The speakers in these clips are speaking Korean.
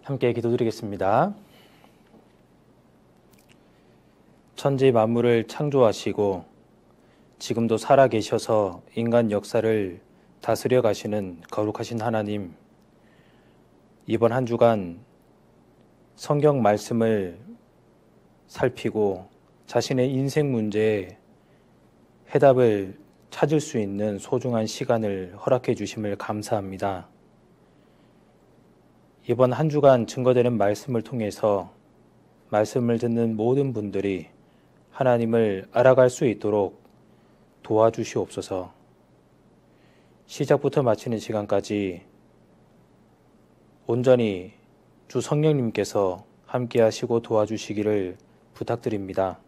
함께 기도드리겠습니다. 천지 만물을 창조하시고 지금도 살아계셔서 인간 역사를 다스려 가시는 거룩하신 하나님, 이번 한 주간 성경 말씀을 살피고 자신의 인생 문제에 해답을 찾을 수 있는 소중한 시간을 허락해 주심을 감사합니다. 이번 한 주간 증거되는 말씀을 통해서 말씀을 듣는 모든 분들이 하나님을 알아갈 수 있도록 도와주시옵소서. 시작부터 마치는 시간까지 온전히 주 성령님께서 함께 하시고 도와주시기를 부탁드립니다.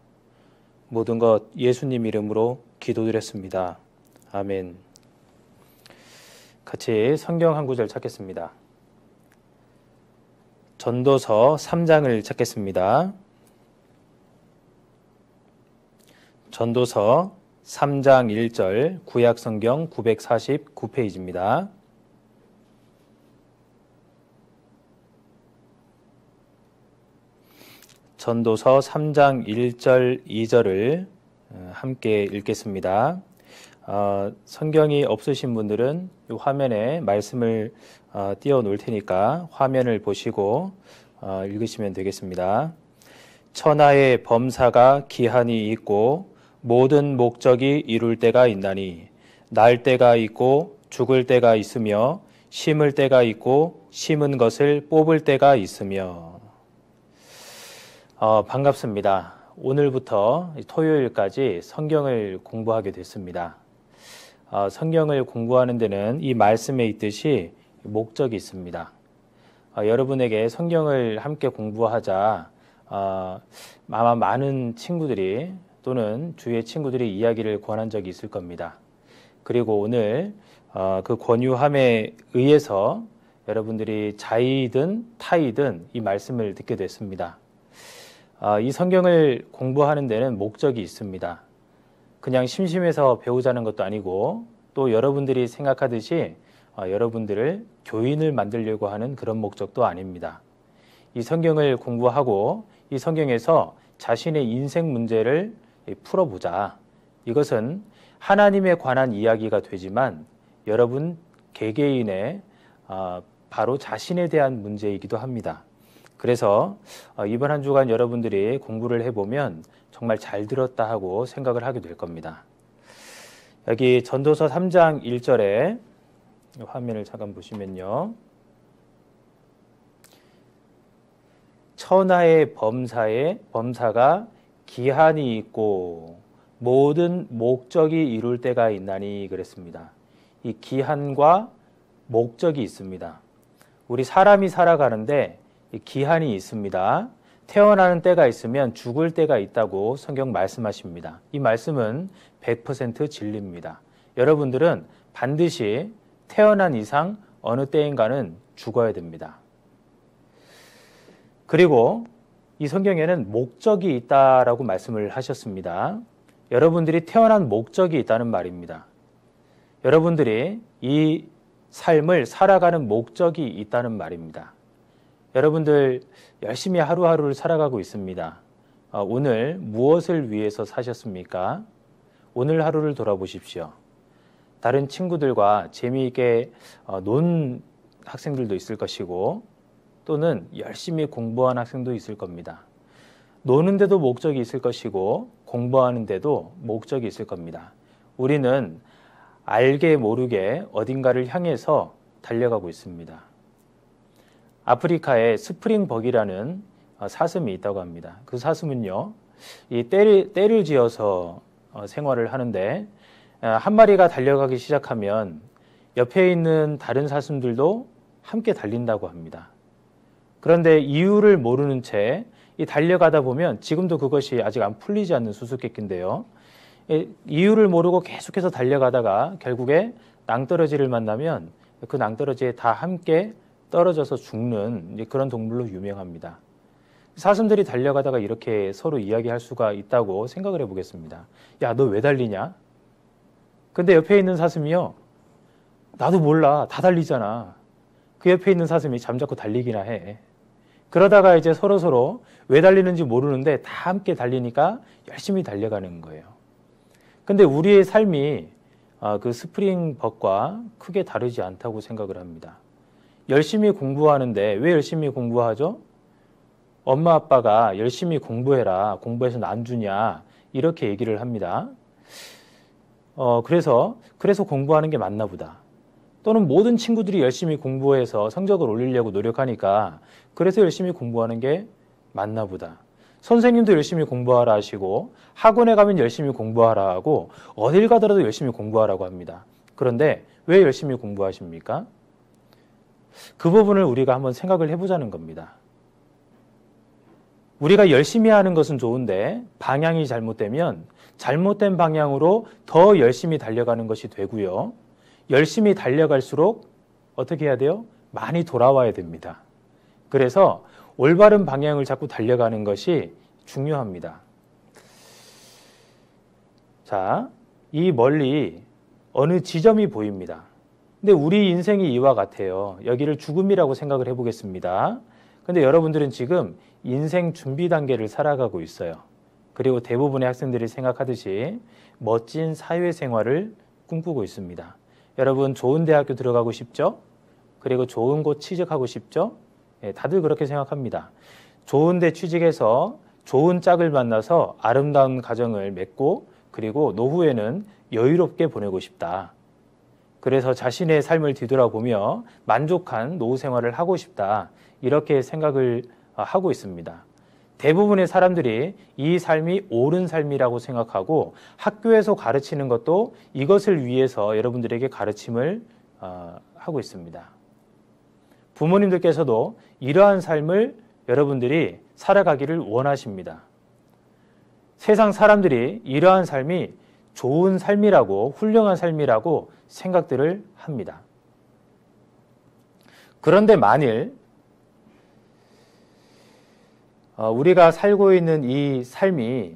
모든 것 예수님 이름으로 기도드렸습니다. 아멘. 같이 성경 한 구절 찾겠습니다. 전도서 3장을 찾겠습니다. 전도서 3장 1절 구약성경 949페이지입니다. 전도서 3장 1절 2절을 함께 읽겠습니다. 성경이 없으신 분들은 이 화면에 말씀을 띄워 놓을 테니까 화면을 보시고 읽으시면 되겠습니다. 천하의 범사가 기한이 있고 모든 목적이 이룰 때가 있나니 날 때가 있고 죽을 때가 있으며 심을 때가 있고 심은 것을 뽑을 때가 있으며. 반갑습니다. 오늘부터 토요일까지 성경을 공부하게 됐습니다. 성경을 공부하는 데는 이 말씀에 있듯이 목적이 있습니다. 여러분에게 성경을 함께 공부하자 아마 많은 친구들이 또는 주위의 친구들이 이야기를 권한 적이 있을 겁니다. 그리고 오늘 그 권유함에 의해서 여러분들이 자의든 타의든 이 말씀을 듣게 됐습니다. 이 성경을 공부하는 데는 목적이 있습니다. 그냥 심심해서 배우자는 것도 아니고 또 여러분들이 생각하듯이 여러분들을 교인을 만들려고 하는 그런 목적도 아닙니다. 이 성경을 공부하고 이 성경에서 자신의 인생 문제를 풀어보자. 이것은 하나님에 관한 이야기가 되지만 여러분 개개인의 바로 자신에 대한 문제이기도 합니다. 그래서 이번 한 주간 여러분들이 공부를 해보면 정말 잘 들었다 하고 생각을 하게 될 겁니다. 여기 전도서 3장 1절에 화면을 잠깐 보시면요. 천하의 범사가 기한이 있고 모든 목적이 이룰 때가 있나니 그랬습니다. 이 기한과 목적이 있습니다. 우리 사람이 살아가는데 기한이 있습니다. 태어나는 때가 있으면 죽을 때가 있다고 성경 말씀하십니다. 이 말씀은 100% 진리입니다. 여러분들은 반드시 태어난 이상 어느 때인가는 죽어야 됩니다. 그리고 이 성경에는 목적이 있다라고 말씀을 하셨습니다. 여러분들이 태어난 목적이 있다는 말입니다. 여러분들이 이 삶을 살아가는 목적이 있다는 말입니다. 여러분들 열심히 하루하루를 살아가고 있습니다. 오늘 무엇을 위해서 사셨습니까? 오늘 하루를 돌아보십시오. 다른 친구들과 재미있게 논 학생들도 있을 것이고 또는 열심히 공부한 학생도 있을 겁니다. 노는데도 목적이 있을 것이고 공부하는데도 목적이 있을 겁니다. 우리는 알게 모르게 어딘가를 향해서 달려가고 있습니다. 아프리카에 스프링벅이라는 사슴이 있다고 합니다. 그 사슴은요, 이 떼를 지어서 생활을 하는데 한 마리가 달려가기 시작하면 옆에 있는 다른 사슴들도 함께 달린다고 합니다. 그런데 이유를 모르는 채 이 달려가다 보면 지금도 그것이 아직 안 풀리지 않는 수수께끼인데요. 이유를 모르고 계속해서 달려가다가 결국에 낭떠러지를 만나면 그 낭떠러지에 다 함께 떨어져서 죽는 그런 동물로 유명합니다. 사슴들이 달려가다가 이렇게 서로 이야기할 수가 있다고 생각을 해보겠습니다. 야, 너 왜 달리냐? 근데 옆에 있는 사슴이요. 나도 몰라. 다 달리잖아. 그 옆에 있는 사슴이 잠자코 달리기나 해. 그러다가 이제 서로서로 왜 달리는지 모르는데 다 함께 달리니까 열심히 달려가는 거예요. 근데 우리의 삶이 그 스프링벅과 크게 다르지 않다고 생각을 합니다. 열심히 공부하는데 왜 열심히 공부하죠? 엄마 아빠가 열심히 공부해라, 공부해서 안 주냐, 이렇게 얘기를 합니다. 그래서 공부하는 게 맞나 보다. 또는 모든 친구들이 열심히 공부해서 성적을 올리려고 노력하니까 그래서 열심히 공부하는 게 맞나 보다. 선생님도 열심히 공부하라 하시고 학원에 가면 열심히 공부하라 하고 어딜 가더라도 열심히 공부하라고 합니다. 그런데 왜 열심히 공부하십니까? 그 부분을 우리가 한번 생각을 해보자는 겁니다. 우리가 열심히 하는 것은 좋은데 방향이 잘못되면 잘못된 방향으로 더 열심히 달려가는 것이 되고요. 열심히 달려갈수록 어떻게 해야 돼요? 많이 돌아와야 됩니다. 그래서 올바른 방향을 잡고 달려가는 것이 중요합니다. 자, 이 멀리 어느 지점이 보입니다. 근데 우리 인생이 이와 같아요. 여기를 죽음이라고 생각을 해보겠습니다. 근데 여러분들은 지금 인생 준비 단계를 살아가고 있어요. 그리고 대부분의 학생들이 생각하듯이 멋진 사회생활을 꿈꾸고 있습니다. 여러분 좋은 대학교 들어가고 싶죠? 그리고 좋은 곳 취직하고 싶죠? 다들 그렇게 생각합니다. 좋은 데 취직해서 좋은 짝을 만나서 아름다운 가정을 맺고 그리고 노후에는 여유롭게 보내고 싶다. 그래서 자신의 삶을 뒤돌아보며 만족한 노후 생활을 하고 싶다. 이렇게 생각을 하고 있습니다. 대부분의 사람들이 이 삶이 옳은 삶이라고 생각하고 학교에서 가르치는 것도 이것을 위해서 여러분들에게 가르침을 하고 있습니다. 부모님들께서도 이러한 삶을 여러분들이 살아가기를 원하십니다. 세상 사람들이 이러한 삶이 좋은 삶이라고 훌륭한 삶이라고 생각들을 합니다. 그런데 만일 우리가 살고 있는 이 삶이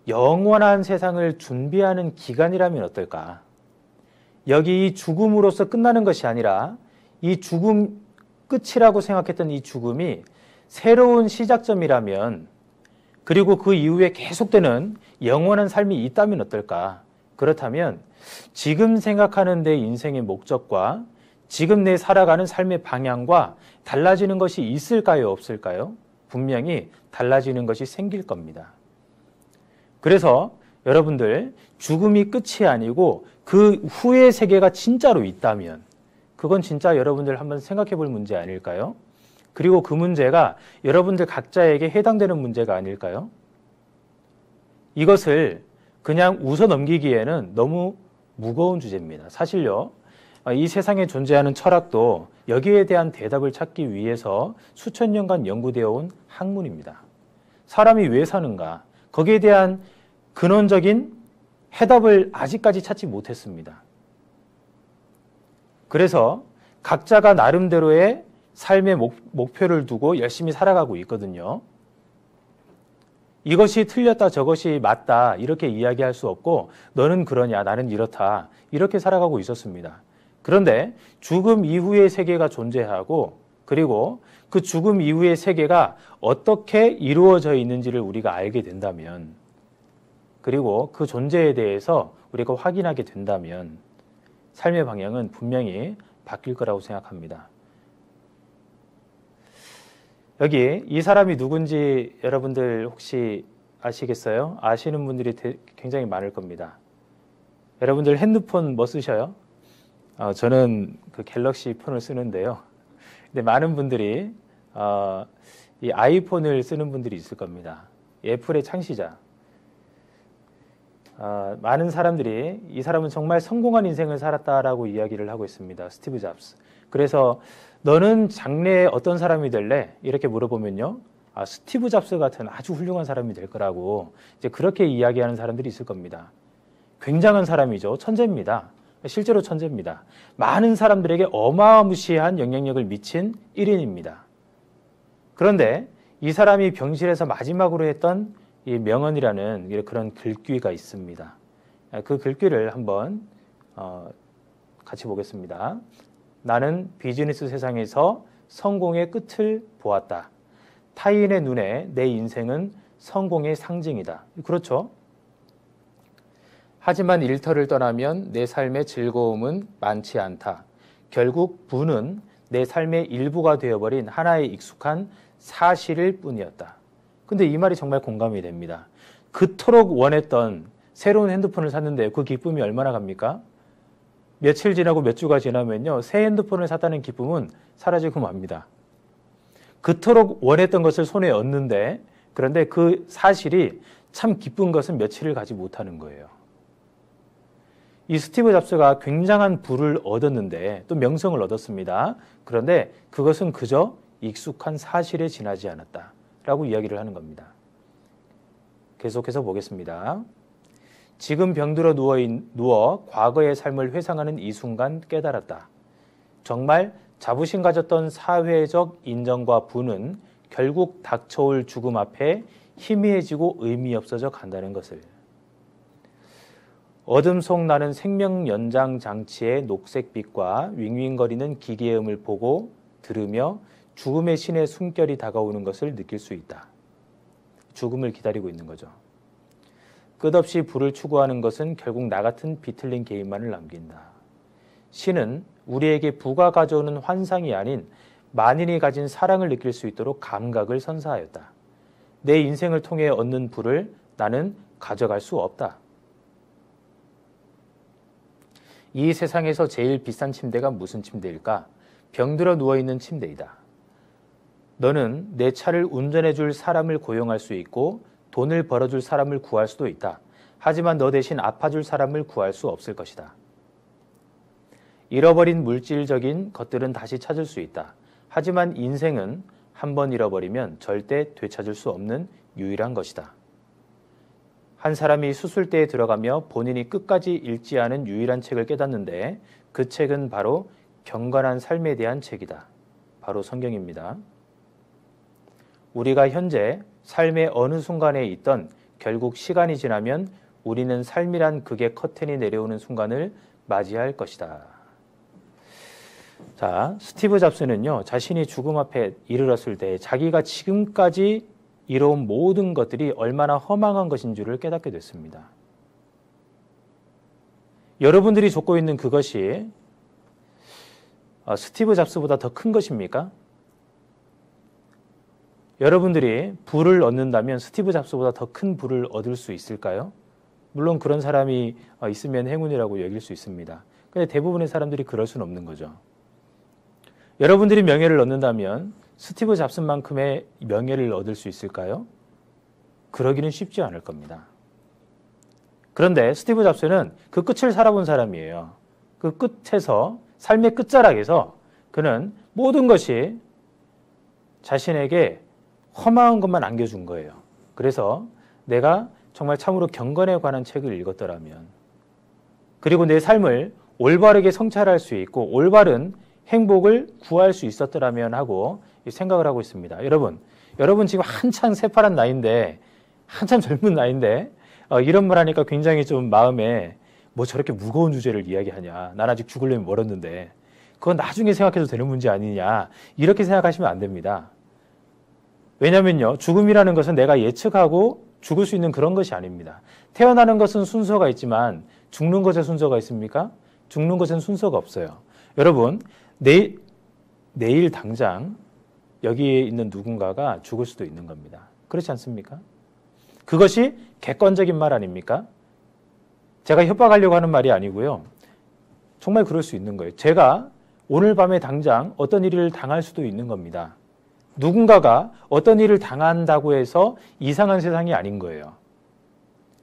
영원한 세상을 준비하는 기간이라면 어떨까? 여기 이 죽음으로서 끝나는 것이 아니라 이 죽음 끝이라고 생각했던 이 죽음이 새로운 시작점이라면 그리고 그 이후에 계속되는 영원한 삶이 있다면 어떨까? 그렇다면 지금 생각하는 내 인생의 목적과 지금 내 살아가는 삶의 방향과 달라지는 것이 있을까요? 없을까요? 분명히 달라지는 것이 생길 겁니다. 그래서 여러분들 죽음이 끝이 아니고 그 후의 세계가 진짜로 있다면 그건 진짜 여러분들 한번 생각해 볼 문제 아닐까요? 그리고 그 문제가 여러분들 각자에게 해당되는 문제가 아닐까요? 이것을 그냥 웃어 넘기기에는 너무 무거운 주제입니다. 사실요, 이 세상에 존재하는 철학도 여기에 대한 대답을 찾기 위해서 수천 년간 연구되어 온 학문입니다. 사람이 왜 사는가? 거기에 대한 근원적인 해답을 아직까지 찾지 못했습니다. 그래서 각자가 나름대로의 삶의 목표를 두고 열심히 살아가고 있거든요. 이것이 틀렸다, 저것이 맞다 이렇게 이야기할 수 없고 너는 그러냐, 나는 이렇다 이렇게 살아가고 있었습니다. 그런데 죽음 이후의 세계가 존재하고 그리고 그 죽음 이후의 세계가 어떻게 이루어져 있는지를 우리가 알게 된다면 그리고 그 존재에 대해서 우리가 확인하게 된다면 삶의 방향은 분명히 바뀔 거라고 생각합니다. 여기 이 사람이 누군지 여러분들 혹시 아시겠어요? 아시는 분들이 굉장히 많을 겁니다. 여러분들 핸드폰 뭐 쓰셔요? 저는 그 갤럭시 폰을 쓰는데요. 근데 많은 분들이 이 아이폰을 쓰는 분들이 있을 겁니다. 애플의 창시자. 많은 사람들이 이 사람은 정말 성공한 인생을 살았다라고 이야기를 하고 있습니다. 스티브 잡스. 그래서 너는 장래에 어떤 사람이 될래? 이렇게 물어보면요. 스티브 잡스 같은 아주 훌륭한 사람이 될 거라고 이제 그렇게 이야기하는 사람들이 있을 겁니다. 굉장한 사람이죠. 천재입니다. 실제로 천재입니다. 많은 사람들에게 어마무시한 영향력을 미친 1인입니다. 그런데 이 사람이 병실에서 마지막으로 했던 이 명언이라는 그런 글귀가 있습니다. 그 글귀를 한번 같이 보겠습니다. 나는 비즈니스 세상에서 성공의 끝을 보았다. 타인의 눈에 내 인생은 성공의 상징이다. 그렇죠? 하지만 일터를 떠나면 내 삶의 즐거움은 많지 않다. 결국 부는 내 삶의 일부가 되어버린 하나의 익숙한 사실일 뿐이었다. 근데 이 말이 정말 공감이 됩니다. 그토록 원했던 새로운 핸드폰을 샀는데 그 기쁨이 얼마나 갑니까? 며칠 지나고 몇 주가 지나면요, 새 핸드폰을 샀다는 기쁨은 사라지고 맙니다. 그토록 원했던 것을 손에 얻는데, 그런데 그 사실이 참 기쁜 것은 며칠을 가지 못하는 거예요. 이 스티브 잡스가 굉장한 부를 얻었는데 또 명성을 얻었습니다. 그런데 그것은 그저 익숙한 사실에 지나지 않았다 라고 이야기를 하는 겁니다. 계속해서 보겠습니다. 지금 병들어 누워 과거의 삶을 회상하는 이 순간 깨달았다. 정말 자부심 가졌던 사회적 인정과 부는 결국 닥쳐올 죽음 앞에 희미해지고 의미 없어져 간다는 것을. 어둠 속 나는 생명 연장 장치의 녹색빛과 윙윙거리는 기계음을 보고 들으며 죽음의 신의 숨결이 다가오는 것을 느낄 수 있다. 죽음을 기다리고 있는 거죠. 끝없이 부를 추구하는 것은 결국 나 같은 비틀린 개인만을 남긴다. 신은 우리에게 부가 가져오는 환상이 아닌 만인이 가진 사랑을 느낄 수 있도록 감각을 선사하였다. 내 인생을 통해 얻는 부를 나는 가져갈 수 없다. 이 세상에서 제일 비싼 침대가 무슨 침대일까? 병들어 누워있는 침대이다. 너는 내 차를 운전해줄 사람을 고용할 수 있고 돈을 벌어줄 사람을 구할 수도 있다. 하지만 너 대신 아파줄 사람을 구할 수 없을 것이다. 잃어버린 물질적인 것들은 다시 찾을 수 있다. 하지만 인생은 한번 잃어버리면 절대 되찾을 수 없는 유일한 것이다. 한 사람이 수술대에 들어가며 본인이 끝까지 읽지 않은 유일한 책을 깨닫는데 그 책은 바로 경건한 삶에 대한 책이다. 바로 성경입니다. 우리가 현재 삶의 어느 순간에 있던 결국 시간이 지나면 우리는 삶이란 극의 커튼이 내려오는 순간을 맞이할 것이다. 자, 스티브 잡스는요, 자신이 죽음 앞에 이르렀을 때 자기가 지금까지 이뤄온 모든 것들이 얼마나 허망한 것인 줄을 깨닫게 됐습니다. 여러분들이 좇고 있는 그것이 스티브 잡스보다 더 큰 것입니까? 여러분들이 부를 얻는다면 스티브 잡스보다 더 큰 부를 얻을 수 있을까요? 물론 그런 사람이 있으면 행운이라고 여길 수 있습니다. 그런데 대부분의 사람들이 그럴 수는 없는 거죠. 여러분들이 명예를 얻는다면 스티브 잡스만큼의 명예를 얻을 수 있을까요? 그러기는 쉽지 않을 겁니다. 그런데 스티브 잡스는 그 끝을 살아본 사람이에요. 그 끝에서, 삶의 끝자락에서 그는 모든 것이 자신에게 허망한 것만 안겨준 거예요. 그래서 내가 정말 참으로 경건에 관한 책을 읽었더라면, 그리고 내 삶을 올바르게 성찰할 수 있고 올바른 행복을 구할 수 있었더라면 하고 생각을 하고 있습니다. 여러분 지금 한참 새파란 나이인데, 한참 젊은 나이인데 이런 말 하니까 굉장히 좀 마음에 뭐 저렇게 무거운 주제를 이야기하냐, 난 아직 죽으려면 멀었는데 그건 나중에 생각해도 되는 문제 아니냐, 이렇게 생각하시면 안 됩니다. 왜냐면요, 죽음이라는 것은 내가 예측하고 죽을 수 있는 그런 것이 아닙니다. 태어나는 것은 순서가 있지만 죽는 것에 순서가 있습니까? 죽는 것엔 순서가 없어요. 여러분, 내일 당장 여기에 있는 누군가가 죽을 수도 있는 겁니다. 그렇지 않습니까? 그것이 객관적인 말 아닙니까? 제가 협박하려고 하는 말이 아니고요. 정말 그럴 수 있는 거예요. 제가 오늘 밤에 당장 어떤 일을 당할 수도 있는 겁니다. 누군가가 어떤 일을 당한다고 해서 이상한 세상이 아닌 거예요.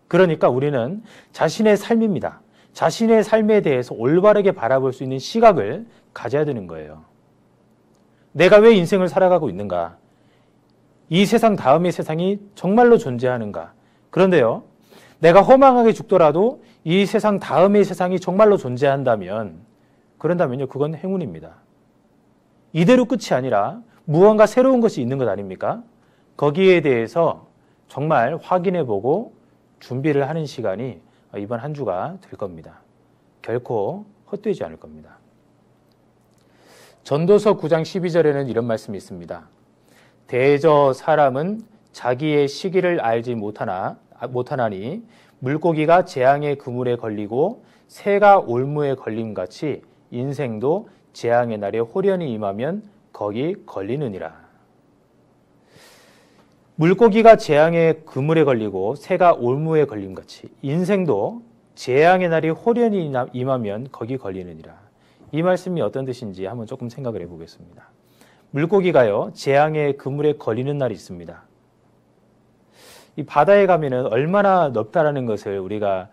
그러니까 우리는 자신의 삶입니다. 자신의 삶에 대해서 올바르게 바라볼 수 있는 시각을 가져야 되는 거예요. 내가 왜 인생을 살아가고 있는가? 이 세상 다음의 세상이 정말로 존재하는가? 그런데요, 내가 허망하게 죽더라도 이 세상 다음의 세상이 정말로 그런다면요, 그건 행운입니다. 이대로 끝이 아니라 무언가 새로운 것이 있는 것 아닙니까? 거기에 대해서 정말 확인해보고 준비를 하는 시간이 이번 한 주가 될 겁니다. 결코 헛되지 않을 겁니다. 전도서 9장 12절에는 이런 말씀이 있습니다. 대저 사람은 자기의 시기를 알지 못하나니 물고기가 재앙의 그물에 걸리고 새가 올무에 걸림같이 인생도 재앙의 날에 홀연히 임하면 거기 걸리느니라. 물고기가 재앙의 그물에 걸리고 새가 올무에 걸림같이 인생도 재앙의 날이 홀연히 임하면 거기 걸리느니라. 이 말씀이 어떤 뜻인지 한번 조금 생각을 해보겠습니다. 물고기가요, 재앙의 그물에 걸리는 날이 있습니다. 이 바다에 가면은 얼마나 넓다라는 것을 우리가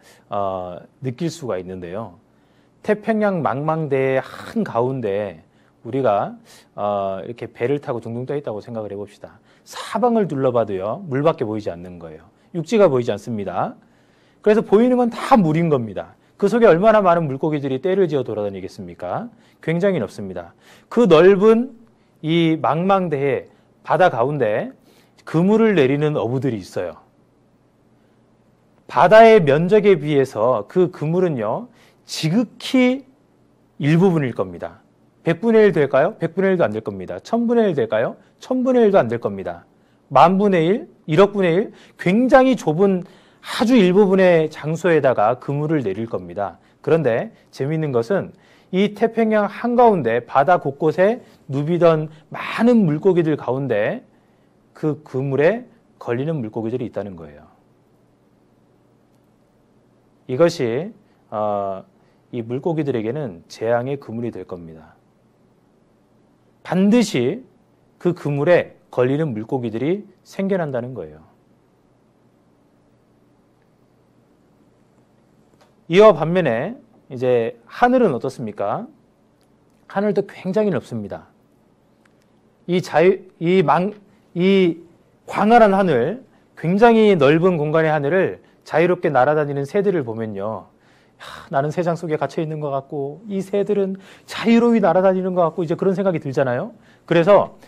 느낄 수가 있는데요. 태평양 망망대해 한 가운데 우리가 이렇게 배를 타고 둥둥 떠 있다고 생각을 해봅시다. 사방을 둘러봐도요, 물밖에 보이지 않는 거예요. 육지가 보이지 않습니다. 그래서 보이는 건 다 물인 겁니다. 그 속에 얼마나 많은 물고기들이 떼를 지어 돌아다니겠습니까? 굉장히 넓습니다. 그 넓은 이 망망대해 바다 가운데 그물을 내리는 어부들이 있어요. 바다의 면적에 비해서 그 그물은요, 지극히 일부분일 겁니다. 100분의 1 될까요? 100분의 1도 안 될 겁니다. 1000분의 1 될까요? 1000분의 1도 안 될 겁니다. 만분의 1, 1억분의 1, 굉장히 좁은 아주 일부분의 장소에다가 그물을 내릴 겁니다. 그런데 재미있는 것은 이 태평양 한가운데 바다 곳곳에 누비던 많은 물고기들 가운데 그 그물에 걸리는 물고기들이 있다는 거예요. 이것이 이 물고기들에게는 재앙의 그물이 될 겁니다. 반드시 그 그물에 걸리는 물고기들이 생겨난다는 거예요. 이와 반면에 이제 하늘은 어떻습니까? 하늘도 굉장히 넓습니다. 이 광활한 하늘, 굉장히 넓은 공간의 하늘을 자유롭게 날아다니는 새들을 보면요. 나는 새장 속에 갇혀 있는 것 같고, 이 새들은 자유로이 날아다니는 것 같고, 이제 그런 생각이 들잖아요. 그래서,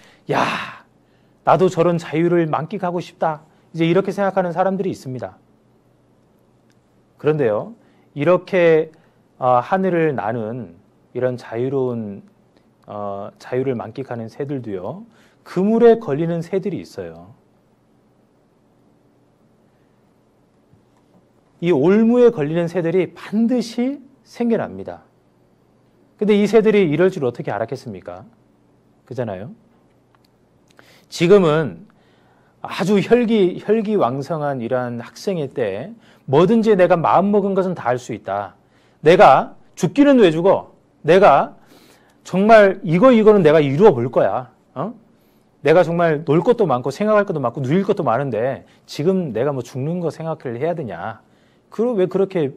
나도 저런 자유를 만끽하고 싶다. 이제 이렇게 생각하는 사람들이 있습니다. 그런데요, 이렇게 하늘을 나는 이런 자유로운 자유를 만끽하는 새들도요, 그물에 걸리는 새들이 있어요. 이 올무에 걸리는 새들이 반드시 생겨납니다. 근데 이 새들이 이럴 줄 어떻게 알았겠습니까? 그잖아요. 지금은 아주 혈기왕성한 이러한 학생의 때 뭐든지 내가 마음먹은 것은 다 할 수 있다. 내가 죽기는 왜 죽어? 내가 정말 이거는 내가 이루어 볼 거야. 내가 정말 놀 것도 많고 생각할 것도 많고 누릴 것도 많은데 지금 내가 뭐 죽는 거 생각을 해야 되냐? 왜 그렇게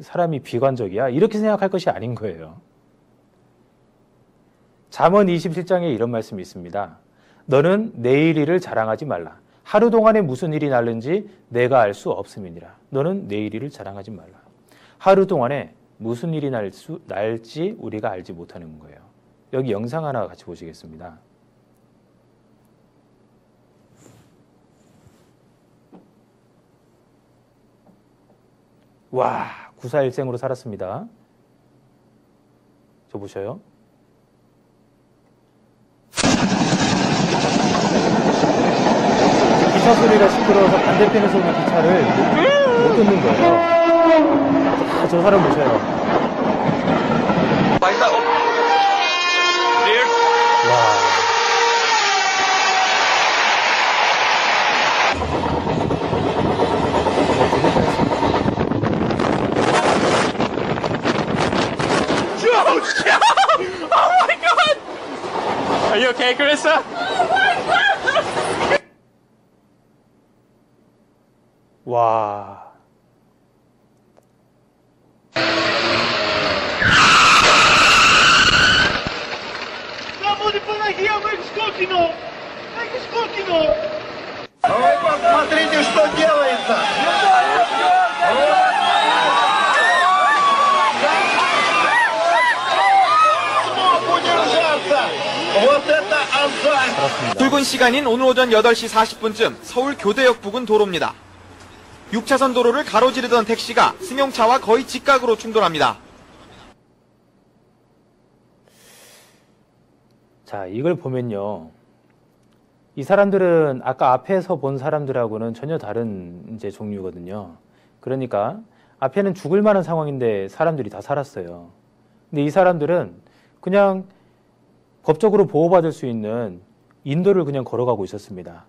사람이 비관적이야? 이렇게 생각할 것이 아닌 거예요. 잠언 27장에 이런 말씀이 있습니다. 너는 내일 일을 자랑하지 말라. 하루 동안에 무슨 일이 날는지 내가 알 수 없음이니라. 너는 내일 일을 자랑하지 말라. 하루 동안에 무슨 일이 날지 우리가 알지 못하는 거예요. 여기 영상 하나 같이 보시겠습니다. 와, 941생으로 살았습니다. 저 보셔요. 기차 소리가 시끄러워서 반대편에서 오는 기차를 못 듣는 거예요. 저 사람 보셔요. 와. Oh my God! Are you okay, Carissa? 와. Свободы помоги, мы к Скокину! Мы к Скокину! Ой, посмотрите, что делается! Смог удержаться! Вот это азарт! 출근 시간인 오늘 오전 8시 40분쯤 서울 교대역 부근 도로입니다. 6차선 도로를 가로지르던 택시가 승용차와 거의 직각으로 충돌합니다. 자, 이걸 보면요. 이 사람들은 아까 앞에서 본 사람들하고는 전혀 다른 이제 종류거든요. 그러니까 앞에는 죽을 만한 상황인데 사람들이 다 살았어요. 근데 이 사람들은 그냥 법적으로 보호받을 수 있는 인도를 그냥 걸어가고 있었습니다.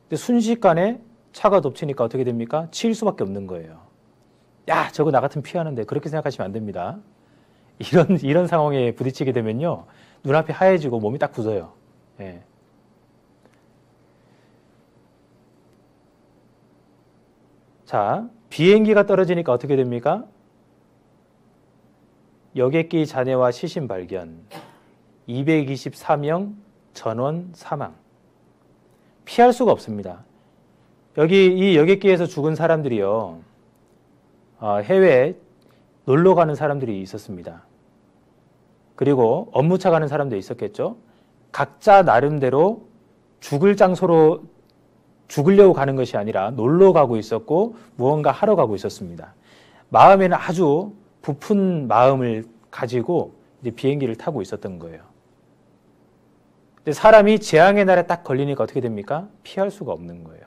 근데 순식간에 차가 덮치니까 어떻게 됩니까? 치일 수밖에 없는 거예요. 야, 저거 나 같으면 피하는데, 그렇게 생각하시면 안 됩니다. 이런 상황에 부딪히게 되면요, 눈앞이 하얘지고 몸이 딱 굳어요. 예. 자, 비행기가 떨어지니까 어떻게 됩니까? 여객기 잔해와 시신 발견, 224명 전원 사망. 피할 수가 없습니다. 여기 이 여객기에서 죽은 사람들이요, 해외에 놀러 가는 사람들이 있었습니다. 그리고 업무차 가는 사람도 있었겠죠. 각자 나름대로 죽을 장소로 죽으려고 가는 것이 아니라 놀러 가고 있었고 무언가 하러 가고 있었습니다. 마음에는 아주 부푼 마음을 가지고 이제 비행기를 타고 있었던 거예요. 근데 사람이 재앙의 날에 딱 걸리니까 어떻게 됩니까? 피할 수가 없는 거예요.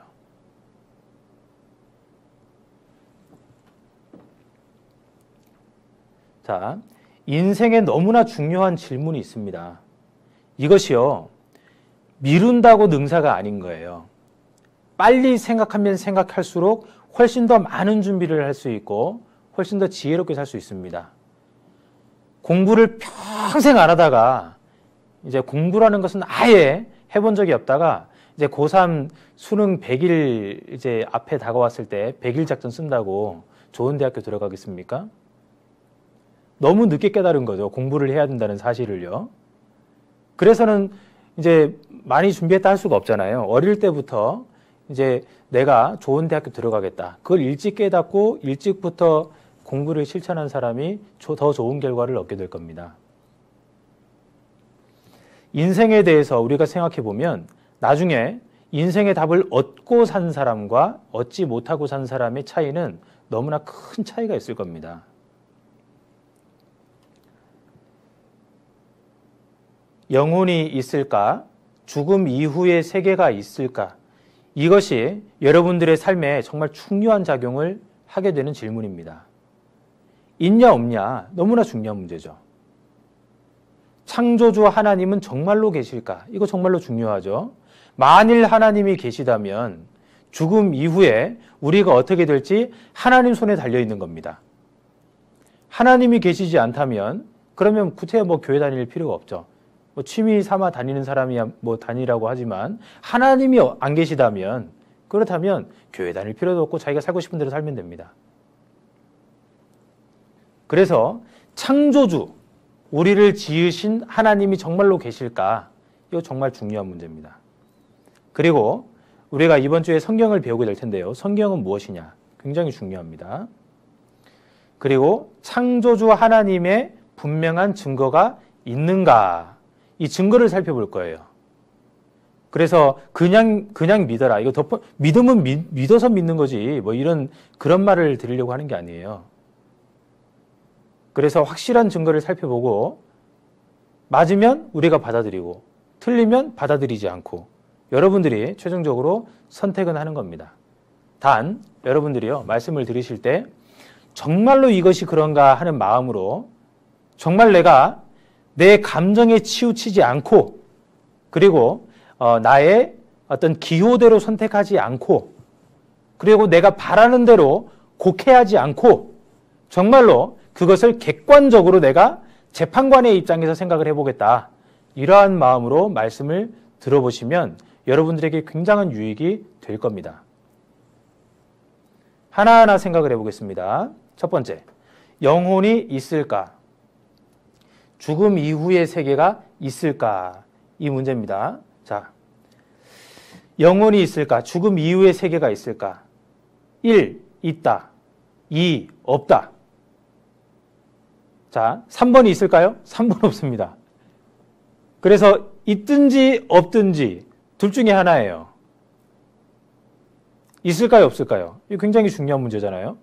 자, 인생에 너무나 중요한 질문이 있습니다. 이것이요, 미룬다고 능사가 아닌 거예요. 빨리 생각하면 생각할수록 훨씬 더 많은 준비를 할 수 있고 훨씬 더 지혜롭게 살 수 있습니다. 공부를 평생 안 하다가 이제 공부라는 것은 아예 해본 적이 없다가 이제 고3 수능 100일 이제 앞에 다가왔을 때 100일 작전 쓴다고 좋은 대학교 들어가겠습니까? 너무 늦게 깨달은 거죠. 공부를 해야 된다는 사실을요. 그래서는 이제 많이 준비했다 할 수가 없잖아요. 어릴 때부터 이제 내가 좋은 대학교 들어가겠다. 그걸 일찍 깨닫고 일찍부터 공부를 실천한 사람이 더 좋은 결과를 얻게 될 겁니다. 인생에 대해서 우리가 생각해 보면 나중에 인생의 답을 얻고 산 사람과 얻지 못하고 산 사람의 차이는 너무나 큰 차이가 있을 겁니다. 영혼이 있을까? 죽음 이후의 세계가 있을까? 이것이 여러분들의 삶에 정말 중요한 작용을 하게 되는 질문입니다. 있냐 없냐 너무나 중요한 문제죠. 창조주 하나님은 정말로 계실까? 이거 정말로 중요하죠. 만일 하나님이 계시다면 죽음 이후에 우리가 어떻게 될지 하나님 손에 달려 있는 겁니다. 하나님이 계시지 않다면 그러면 구태 교회 다닐 필요가 없죠. 취미 삼아 다니는 사람이야 다니라고 하지만 하나님이 안 계시다면 그렇다면 교회 다닐 필요도 없고 자기가 살고 싶은 대로 살면 됩니다. 그래서 창조주, 우리를 지으신 하나님이 정말로 계실까? 이거 정말 중요한 문제입니다. 그리고 우리가 이번 주에 성경을 배우게 될 텐데요. 성경은 무엇이냐? 굉장히 중요합니다. 그리고 창조주 하나님의 분명한 증거가 있는가? 이 증거를 살펴볼 거예요. 그래서 그냥 믿어라. 이거 믿으면 믿어서 믿는 거지. 그런 말을 드리려고 하는 게 아니에요. 그래서 확실한 증거를 살펴보고 맞으면 우리가 받아들이고 틀리면 받아들이지 않고 여러분들이 최종적으로 선택은 하는 겁니다. 단 여러분들이요, 말씀을 들으실 때 정말로 이것이 그런가 하는 마음으로 정말 내가 내 감정에 치우치지 않고 그리고 나의 어떤 기호대로 선택하지 않고 그리고 내가 바라는 대로 곡해하지 않고 정말로 그것을 객관적으로 내가 재판관의 입장에서 생각을 해보겠다. 이러한 마음으로 말씀을 들어보시면 여러분들에게 굉장한 유익이 될 겁니다. 하나하나 생각을 해보겠습니다. 첫 번째, 영혼이 있을까? 죽음 이후의 세계가 있을까? 이 문제입니다. 자, 영혼이 있을까? 죽음 이후의 세계가 있을까? 1. 있다. 2. 없다. 자, 3번이 있을까요? 3번 없습니다. 그래서 있든지 없든지 둘 중에 하나예요. 있을까요? 없을까요? 이거 굉장히 중요한 문제잖아요.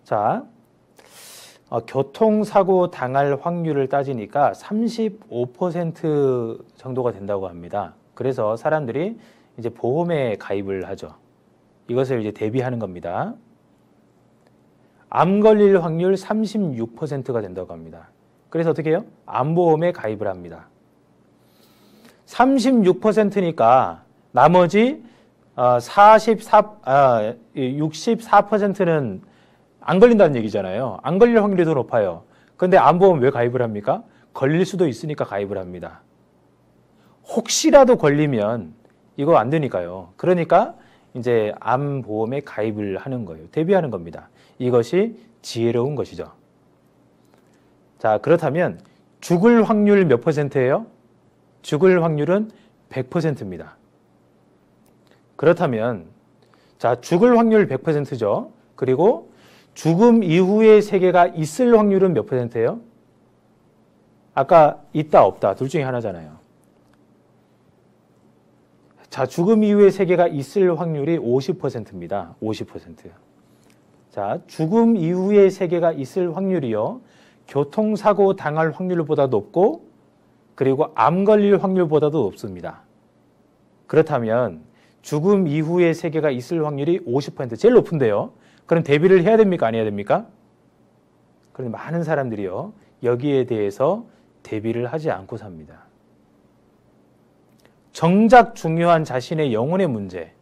자, 교통사고 당할 확률을 따지니까 35% 정도가 된다고 합니다. 그래서 사람들이 이제 보험에 가입을 하죠. 이것을 이제 대비하는 겁니다. 암 걸릴 확률 36%가 된다고 합니다. 그래서 어떻게 해요? 암보험에 가입을 합니다. 34%니까 나머지 64%는 안 걸린다는 얘기잖아요. 안 걸릴 확률이 더 높아요. 근데 암보험 왜 가입을 합니까? 걸릴 수도 있으니까 가입을 합니다. 혹시라도 걸리면 이거 안 되니까요. 그러니까 이제 암보험에 가입을 하는 거예요. 대비하는 겁니다. 이것이 지혜로운 것이죠. 자, 그렇다면 죽을 확률 몇 %예요? 죽을 확률은 100%입니다. 그렇다면 자, 죽을 확률 100%죠. 그리고 죽음 이후의 세계가 있을 확률은 몇 %예요? 아까 있다 없다 둘 중에 하나잖아요. 자, 죽음 이후의 세계가 있을 확률이 50%입니다. 50%. 자, 죽음 이후의 세계가 있을 확률이요. 교통사고 당할 확률보다 높고 그리고 암 걸릴 확률보다도 높습니다. 그렇다면 죽음 이후의 세계가 있을 확률이 50%, 제일 높은데요. 그럼 대비를 해야 됩니까? 안 해야 됩니까? 그런데 많은 사람들이요. 여기에 대해서 대비를 하지 않고 삽니다. 정작 중요한 자신의 영혼의 문제,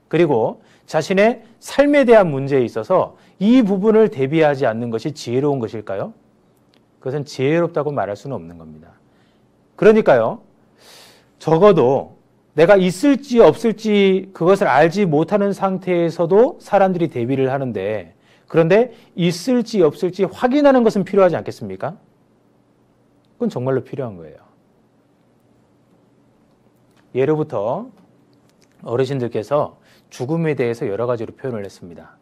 그리고 자신의 삶에 대한 문제에 있어서 이 부분을 대비하지 않는 것이 지혜로운 것일까요? 그것은 지혜롭다고 말할 수는 없는 겁니다. 그러니까요, 적어도 내가 있을지 없을지 그것을 알지 못하는 상태에서도 사람들이 대비를 하는데, 그런데 있을지 없을지 확인하는 것은 필요하지 않겠습니까? 그건 정말로 필요한 거예요. 예로부터 어르신들께서 죽음에 대해서 여러 가지로 표현을 했습니다.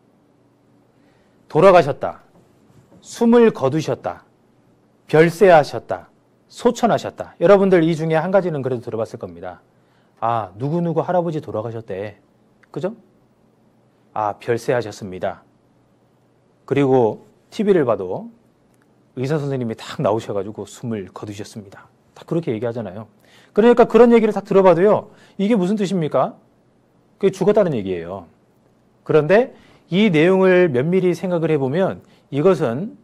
돌아가셨다, 숨을 거두셨다, 별세하셨다, 소천하셨다. 여러분들 이 중에 한 가지는 그래도 들어봤을 겁니다. 아, 누구누구 할아버지 돌아가셨대. 그죠? 아, 별세하셨습니다. 그리고 TV를 봐도 의사 선생님이 딱 나오셔가지고 숨을 거두셨습니다. 다 그렇게 얘기하잖아요. 그러니까 그런 얘기를 딱 들어봐도요, 이게 무슨 뜻입니까? 그게 죽었다는 얘기예요. 그런데 이 내용을 면밀히 생각을 해보면 이것은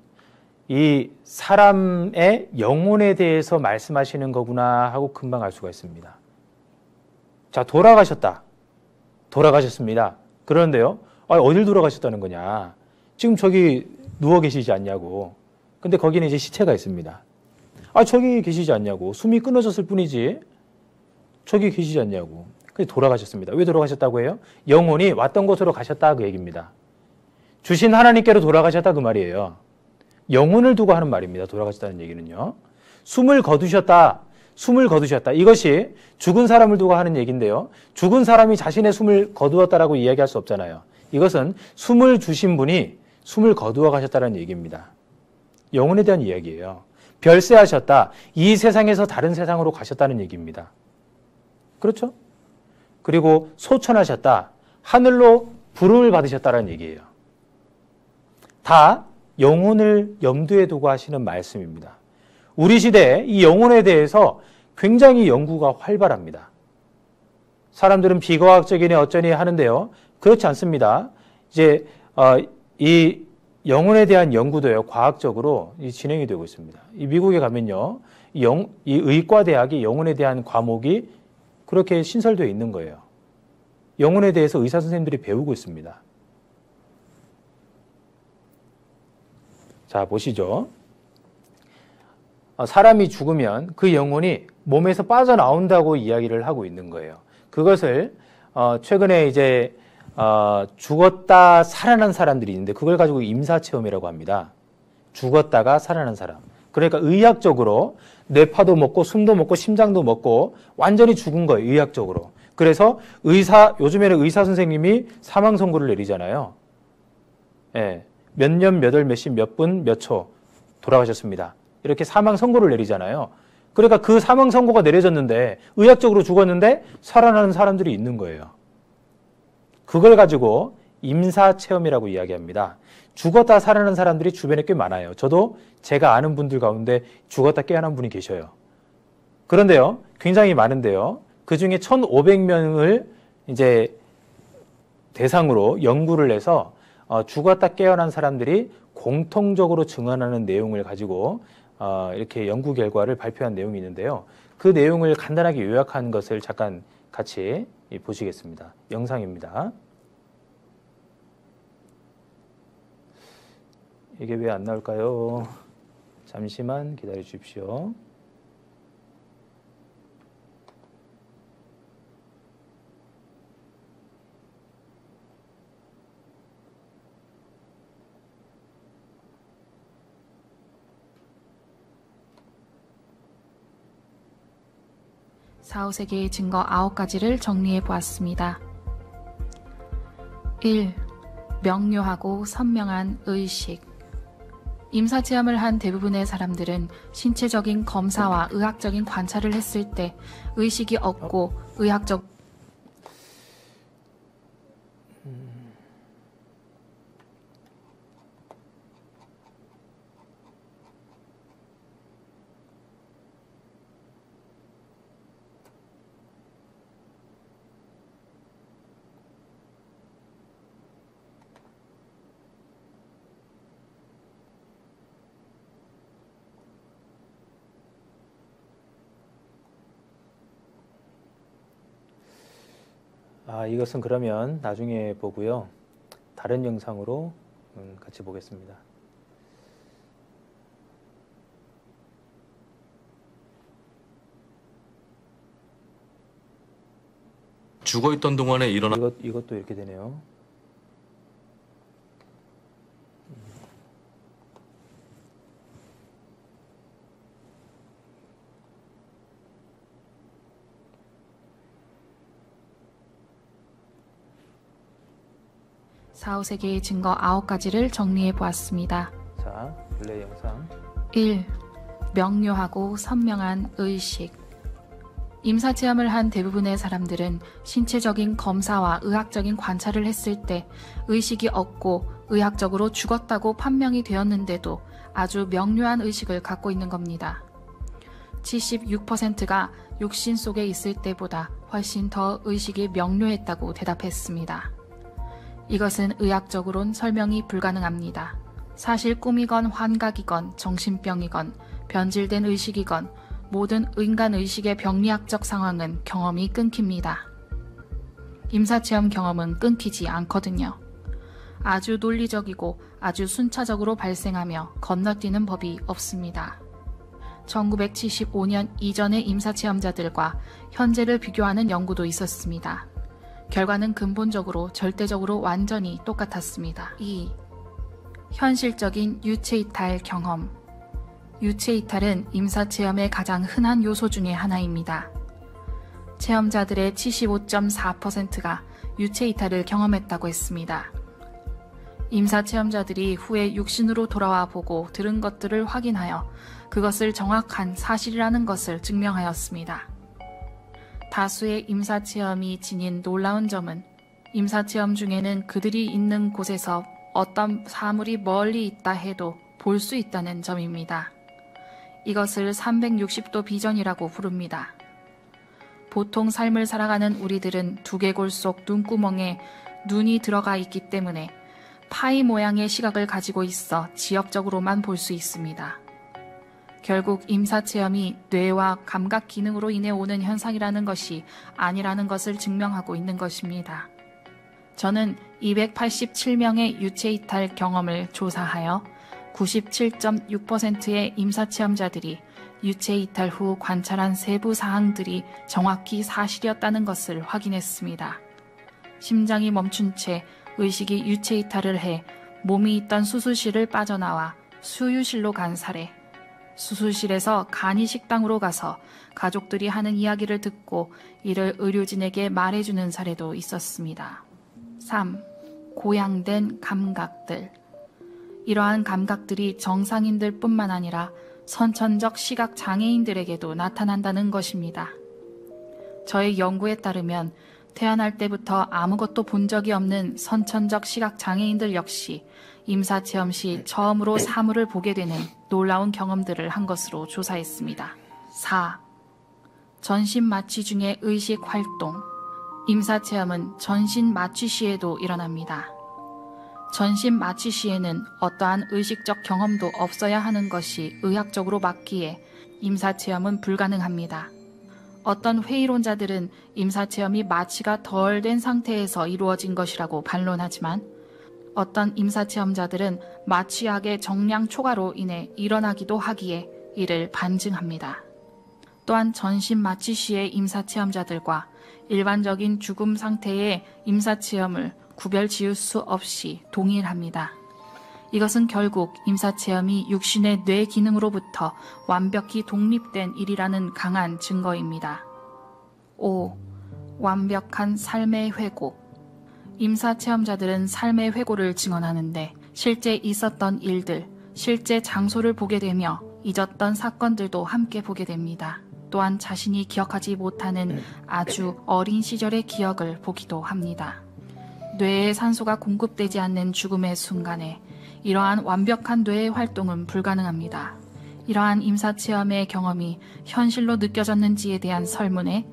이 사람의 영혼에 대해서 말씀하시는 거구나 하고 금방 알 수가 있습니다. 자, 돌아가셨다. 돌아가셨습니다. 그런데요, 어딜 돌아가셨다는 거냐. 지금 저기 누워 계시지 않냐고. 근데 거기는 이제 시체가 있습니다. 저기 계시지 않냐고. 숨이 끊어졌을 뿐이지. 저기 계시지 않냐고. 근데 돌아가셨습니다. 왜 돌아가셨다고 해요? 영혼이 왔던 곳으로 가셨다 그 얘기입니다. 주신 하나님께로 돌아가셨다 그 말이에요. 영혼을 두고 하는 말입니다. 돌아가셨다는 얘기는요. 숨을 거두셨다. 숨을 거두셨다. 이것이 죽은 사람을 두고 하는 얘기인데요. 죽은 사람이 자신의 숨을 거두었다라고 이야기할 수 없잖아요. 이것은 숨을 주신 분이 숨을 거두어 가셨다는 얘기입니다. 영혼에 대한 이야기예요. 별세하셨다. 이 세상에서 다른 세상으로 가셨다는 얘기입니다. 그렇죠? 그리고 소천하셨다. 하늘로 부름을 받으셨다는 얘기예요. 다 영혼을 염두에 두고 하시는 말씀입니다. 우리 시대에 이 영혼에 대해서 굉장히 연구가 활발합니다. 사람들은 비과학적이네 어쩌니 하는데요. 그렇지 않습니다. 이제 이 영혼에 대한 연구도요, 과학적으로 진행이 되고 있습니다. 이 미국에 가면요, 이 의과대학이 영혼에 대한 과목이 그렇게 신설되어 있는 거예요. 영혼에 대해서 의사 선생님들이 배우고 있습니다. 자, 보시죠. 사람이 죽으면 그 영혼이 몸에서 빠져나온다고 이야기를 하고 있는 거예요. 그것을 최근에 이제 죽었다 살아난 사람들이 있는데 그걸 가지고 임사체험이라고 합니다. 죽었다가 살아난 사람. 그러니까 의학적으로 뇌파도 먹고 숨도 먹고 심장도 먹고 완전히 죽은 거예요. 의학적으로. 그래서 요즘에는 의사 선생님이 사망 선고를 내리잖아요. 예, 몇 년, 몇 월, 몇 시, 몇 분, 몇 초 돌아가셨습니다. 이렇게 사망 선고를 내리잖아요. 그러니까 그 사망 선고가 내려졌는데 의학적으로 죽었는데 살아나는 사람들이 있는 거예요. 그걸 가지고 임사체험이라고 이야기합니다. 죽었다 살아난 사람들이 주변에 꽤 많아요. 저도 제가 아는 분들 가운데 죽었다 깨어난 분이 계셔요. 그런데요, 굉장히 많은데요. 그 중에 1,500명을 이제 대상으로 연구를 해서 죽었다 깨어난 사람들이 공통적으로 증언하는 내용을 가지고 이렇게 연구 결과를 발표한 내용이 있는데요. 그 내용을 간단하게 요약한 것을 잠깐 같이 보시겠습니다. 영상입니다. 이게 왜 안 나올까요? 잠시만 기다려 주십시오. 사후세계의 증거 9가지를 정리해 보았습니다. 1. 명료하고 선명한 의식. 임사체험을 한 대부분의 사람들은 신체적인 검사와 의학적인 관찰을 했을 때 의식이 없고 의학적 이것은 그러면 나중에 보고요. 다른 영상으로 같이 보겠습니다. 죽어있던 동안에 일어난 이것도 이렇게 되네요. 사후세계의 증거 9가지를 정리해 보았습니다. 자, 플레이 영상. 1. 명료하고 선명한 의식. 임사체험을 한 대부분의 사람들은 신체적인 검사와 의학적인 관찰을 했을 때 의식이 없고 의학적으로 죽었다고 판명이 되었는데도 아주 명료한 의식을 갖고 있는 겁니다. 76%가 육신 속에 있을 때보다 훨씬 더 의식이 명료했다고 대답했습니다. 이것은 의학적으론 설명이 불가능합니다. 사실 꿈이건 환각이건 정신병이건 변질된 의식이건 모든 인간 의식의 병리학적 상황은 경험이 끊깁니다. 임사체험 경험은 끊기지 않거든요. 아주 논리적이고 아주 순차적으로 발생하며 건너뛰는 법이 없습니다. 1975년 이전의 임사체험자들과 현재를 비교하는 연구도 있었습니다. 결과는 근본적으로 절대적으로 완전히 똑같았습니다. 2. 현실적인 유체이탈 경험. 유체이탈은 임사체험의 가장 흔한 요소 중의 하나입니다. 체험자들의 75.4%가 유체이탈을 경험했다고 했습니다. 임사체험자들이 후에 육신으로 돌아와 보고 들은 것들을 확인하여 그것을 정확한 사실이라는 것을 증명하였습니다. 다수의 임사체험이 지닌 놀라운 점은 임사체험 중에는 그들이 있는 곳에서 어떤 사물이 멀리 있다 해도 볼 수 있다는 점입니다. 이것을 360도 비전이라고 부릅니다. 보통 삶을 살아가는 우리들은 두개골 속 눈구멍에 눈이 들어가 있기 때문에 파이 모양의 시각을 가지고 있어 지엽적으로만 볼 수 있습니다. 결국 임사체험이 뇌와 감각 기능으로 인해 오는 현상이라는 것이 아니라는 것을 증명하고 있는 것입니다. 저는 287명의 유체이탈 경험을 조사하여 97.6%의 임사체험자들이 유체이탈 후 관찰한 세부 사항들이 정확히 사실이었다는 것을 확인했습니다. 심장이 멈춘 채 의식이 유체이탈을 해 몸이 있던 수술실을 빠져나와 수유실로 간 사례, 수술실에서 간이 식당으로 가서 가족들이 하는 이야기를 듣고 이를 의료진에게 말해주는 사례도 있었습니다. 3. 고양된 감각들. 이러한 감각들이 정상인들 뿐만 아니라 선천적 시각 장애인들에게도 나타난다는 것입니다. 저의 연구에 따르면 태어날 때부터 아무것도 본 적이 없는 선천적 시각장애인들 역시 임사체험 시 처음으로 사물을 보게 되는 놀라운 경험들을 한 것으로 조사했습니다. 4. 전신 마취 중의 의식 활동. 임사체험은 전신 마취 시에도 일어납니다. 전신 마취 시에는 어떠한 의식적 경험도 없어야 하는 것이 의학적으로 맞기에 임사체험은 불가능합니다. 어떤 회의론자들은 임사체험이 마취가 덜 된 상태에서 이루어진 것이라고 반론하지만 어떤 임사체험자들은 마취약의 정량 초과로 인해 일어나기도 하기에 이를 반증합니다. 또한 전신 마취 시의 임사체험자들과 일반적인 죽음 상태의 임사체험을 구별 지을 수 없이 동일합니다. 이것은 결국 임사체험이 육신의 뇌 기능으로부터 완벽히 독립된 일이라는 강한 증거입니다. 5. 완벽한 삶의 회고. 임사체험자들은 삶의 회고를 증언하는데 실제 있었던 일들, 실제 장소를 보게 되며 잊었던 사건들도 함께 보게 됩니다. 또한 자신이 기억하지 못하는 아주 어린 시절의 기억을 보기도 합니다. 뇌에 산소가 공급되지 않는 죽음의 순간에 이러한 완벽한 뇌의 활동은 불가능합니다. 이러한 임사체험의 경험이 현실로 느껴졌는지에 대한 설문에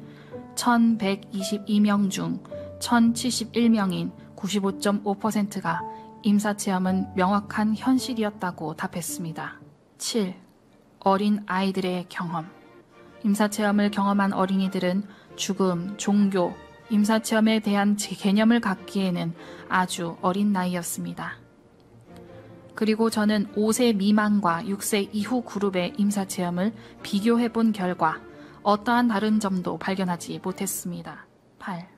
1122명 중 1071명인 95.5%가 임사체험은 명확한 현실이었다고 답했습니다. 7. 어린 아이들의 경험. 임사체험을 경험한 어린이들은 죽음, 종교, 임사체험에 대한 개념을 갖기에는 아주 어린 나이였습니다. 그리고 저는 5세 미만과 6세 이후 그룹의 임사체험을 비교해본 결과 어떠한 다른 점도 발견하지 못했습니다. 8.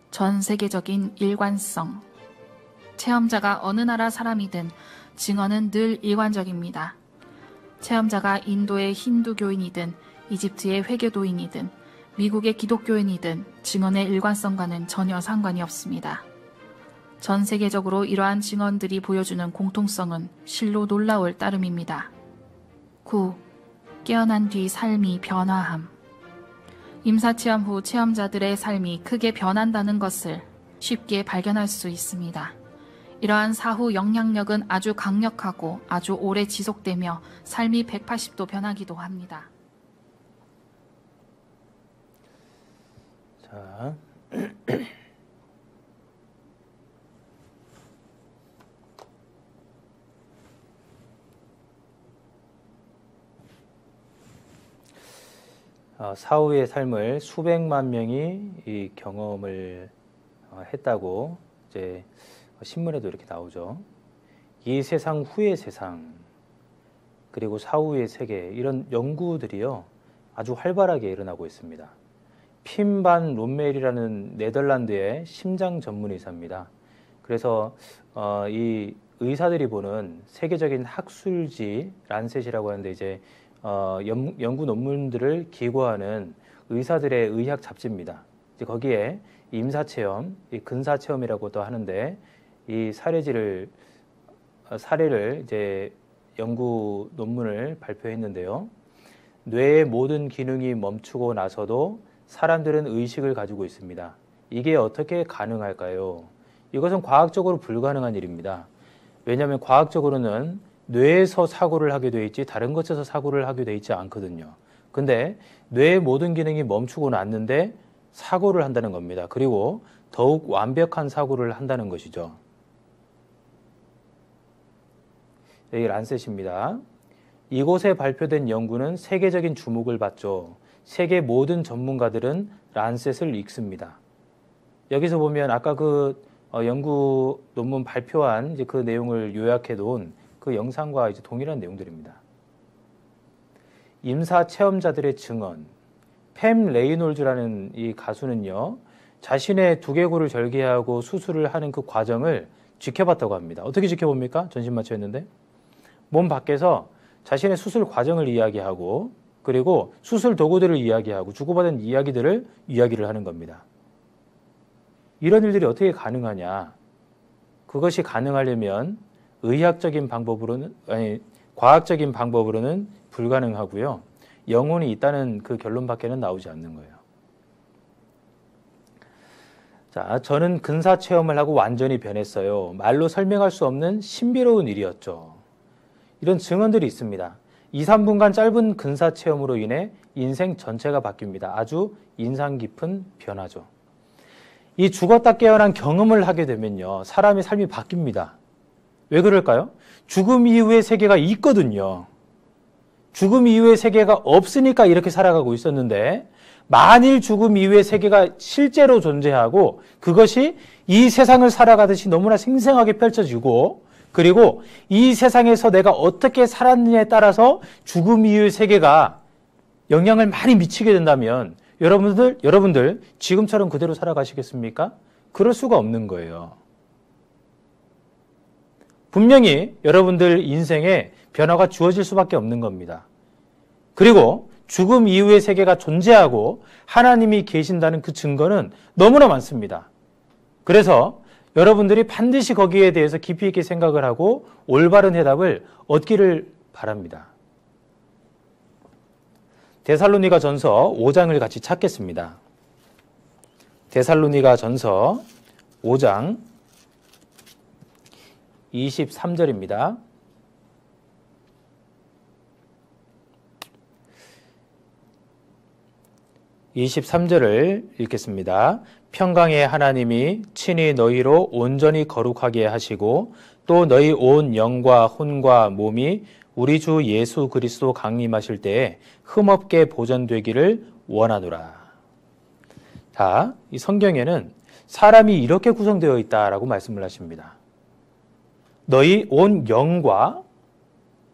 전 세계적인 일관성. 체험자가 어느 나라 사람이든 증언은 늘 일관적입니다. 체험자가 인도의 힌두교인이든 이집트의 회교도인이든 미국의 기독교인이든 증언의 일관성과는 전혀 상관이 없습니다. 전 세계적으로 이러한 증언들이 보여주는 공통성은 실로 놀라울 따름입니다. 9. 깨어난 뒤 삶이 변화함. 임사체험 후 체험자들의 삶이 크게 변한다는 것을 쉽게 발견할 수 있습니다. 이러한 사후 영향력은 아주 강력하고 아주 오래 지속되며 삶이 180도 변하기도 합니다. 자, 사후의 삶을 수백만 명이 이 경험을 했다고 이제 신문에도 이렇게 나오죠. 이 세상 후의 세상 그리고 사후의 세계 이런 연구들이요 아주 활발하게 일어나고 있습니다. 핀 반 롬멜이라는 네덜란드의 심장 전문 의사입니다. 그래서 이 의사들이 보는 세계적인 학술지 란셋이라고 하는데 이제 연구 논문들을 기고하는 의사들의 의학 잡지입니다. 이제 거기에 임사체험, 이 근사체험이라고도 하는데 이 사례를 이제 연구 논문을 발표했는데요. 뇌의 모든 기능이 멈추고 나서도 사람들은 의식을 가지고 있습니다. 이게 어떻게 가능할까요? 이것은 과학적으로 불가능한 일입니다. 왜냐하면 과학적으로는 뇌에서 사고를 하게 돼 있지 다른 것에서 사고를 하게 돼 있지 않거든요. 근데 뇌의 모든 기능이 멈추고 났는데 사고를 한다는 겁니다. 그리고 더욱 완벽한 사고를 한다는 것이죠. 여기 란셋입니다. 이곳에 발표된 연구는 세계적인 주목을 받죠. 세계 모든 전문가들은 란셋을 읽습니다. 여기서 보면 아까 그 연구 논문 발표한 이제 그 내용을 요약해 놓은 그 영상과 이제 동일한 내용들입니다. 임사 체험자들의 증언. 팸 레이놀즈라는 이 가수는요, 자신의 두개골을 절개하고 수술을 하는 그 과정을 지켜봤다고 합니다. 어떻게 지켜봅니까? 전신 마취했는데 몸 밖에서 자신의 수술 과정을 이야기하고 그리고 수술 도구들을 이야기하고 주고받은 이야기들을 이야기를 하는 겁니다. 이런 일들이 어떻게 가능하냐? 그것이 가능하려면 의학적인 방법으로는 과학적인 방법으로는 불가능하고요. 영혼이 있다는 그 결론밖에는 나오지 않는 거예요. 자, 저는 근사 체험을 하고 완전히 변했어요. 말로 설명할 수 없는 신비로운 일이었죠. 이런 증언들이 있습니다. 2, 3분간 짧은 근사 체험으로 인해 인생 전체가 바뀝니다. 아주 인상 깊은 변화죠. 이 죽었다 깨어난 경험을 하게 되면요, 사람의 삶이 바뀝니다. 왜 그럴까요? 죽음 이후의 세계가 있거든요. 죽음 이후의 세계가 없으니까 이렇게 살아가고 있었는데, 만일 죽음 이후의 세계가 실제로 존재하고 그것이 이 세상을 살아가듯이 너무나 생생하게 펼쳐지고, 그리고 이 세상에서 내가 어떻게 살았느냐에 따라서 죽음 이후의 세계가 영향을 많이 미치게 된다면 여러분들 지금처럼 그대로 살아가시겠습니까? 그럴 수가 없는 거예요. 분명히 여러분들 인생에 변화가 주어질 수밖에 없는 겁니다. 그리고 죽음 이후의 세계가 존재하고 하나님이 계신다는 그 증거는 너무나 많습니다. 그래서 여러분들이 반드시 거기에 대해서 깊이 있게 생각을 하고 올바른 해답을 얻기를 바랍니다. 데살로니가 전서 5장을 같이 찾겠습니다. 데살로니가 전서 5장 23절입니다. (23절을) 읽겠습니다. 평강의 하나님이 친히 너희로 온전히 거룩하게 하시고 또 너희 온 영과 혼과 몸이 우리 주 예수 그리스도 강림하실 때에 흠없게 보존되기를 원하노라. 자, 이 성경에는 사람이 이렇게 구성되어 있다라고 말씀을 하십니다. 너희 온 영과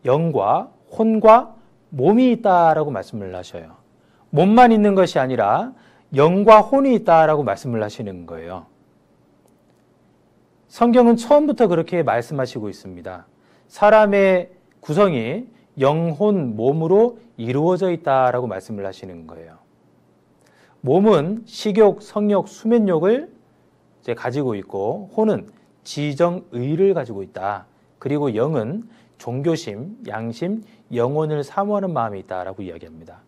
혼과 몸이 있다라고 말씀을 하셔요. 몸만 있는 것이 아니라 영과 혼이 있다라고 말씀을 하시는 거예요. 성경은 처음부터 그렇게 말씀하시고 있습니다. 사람의 구성이 영혼, 몸으로 이루어져 있다라고 말씀을 하시는 거예요. 몸은 식욕, 성욕, 수면욕을 이제 가지고 있고, 혼은 지정의를 가지고 있다. 그리고 영은 종교심, 양심, 영혼을 사모하는 마음이 있다라고 이야기합니다.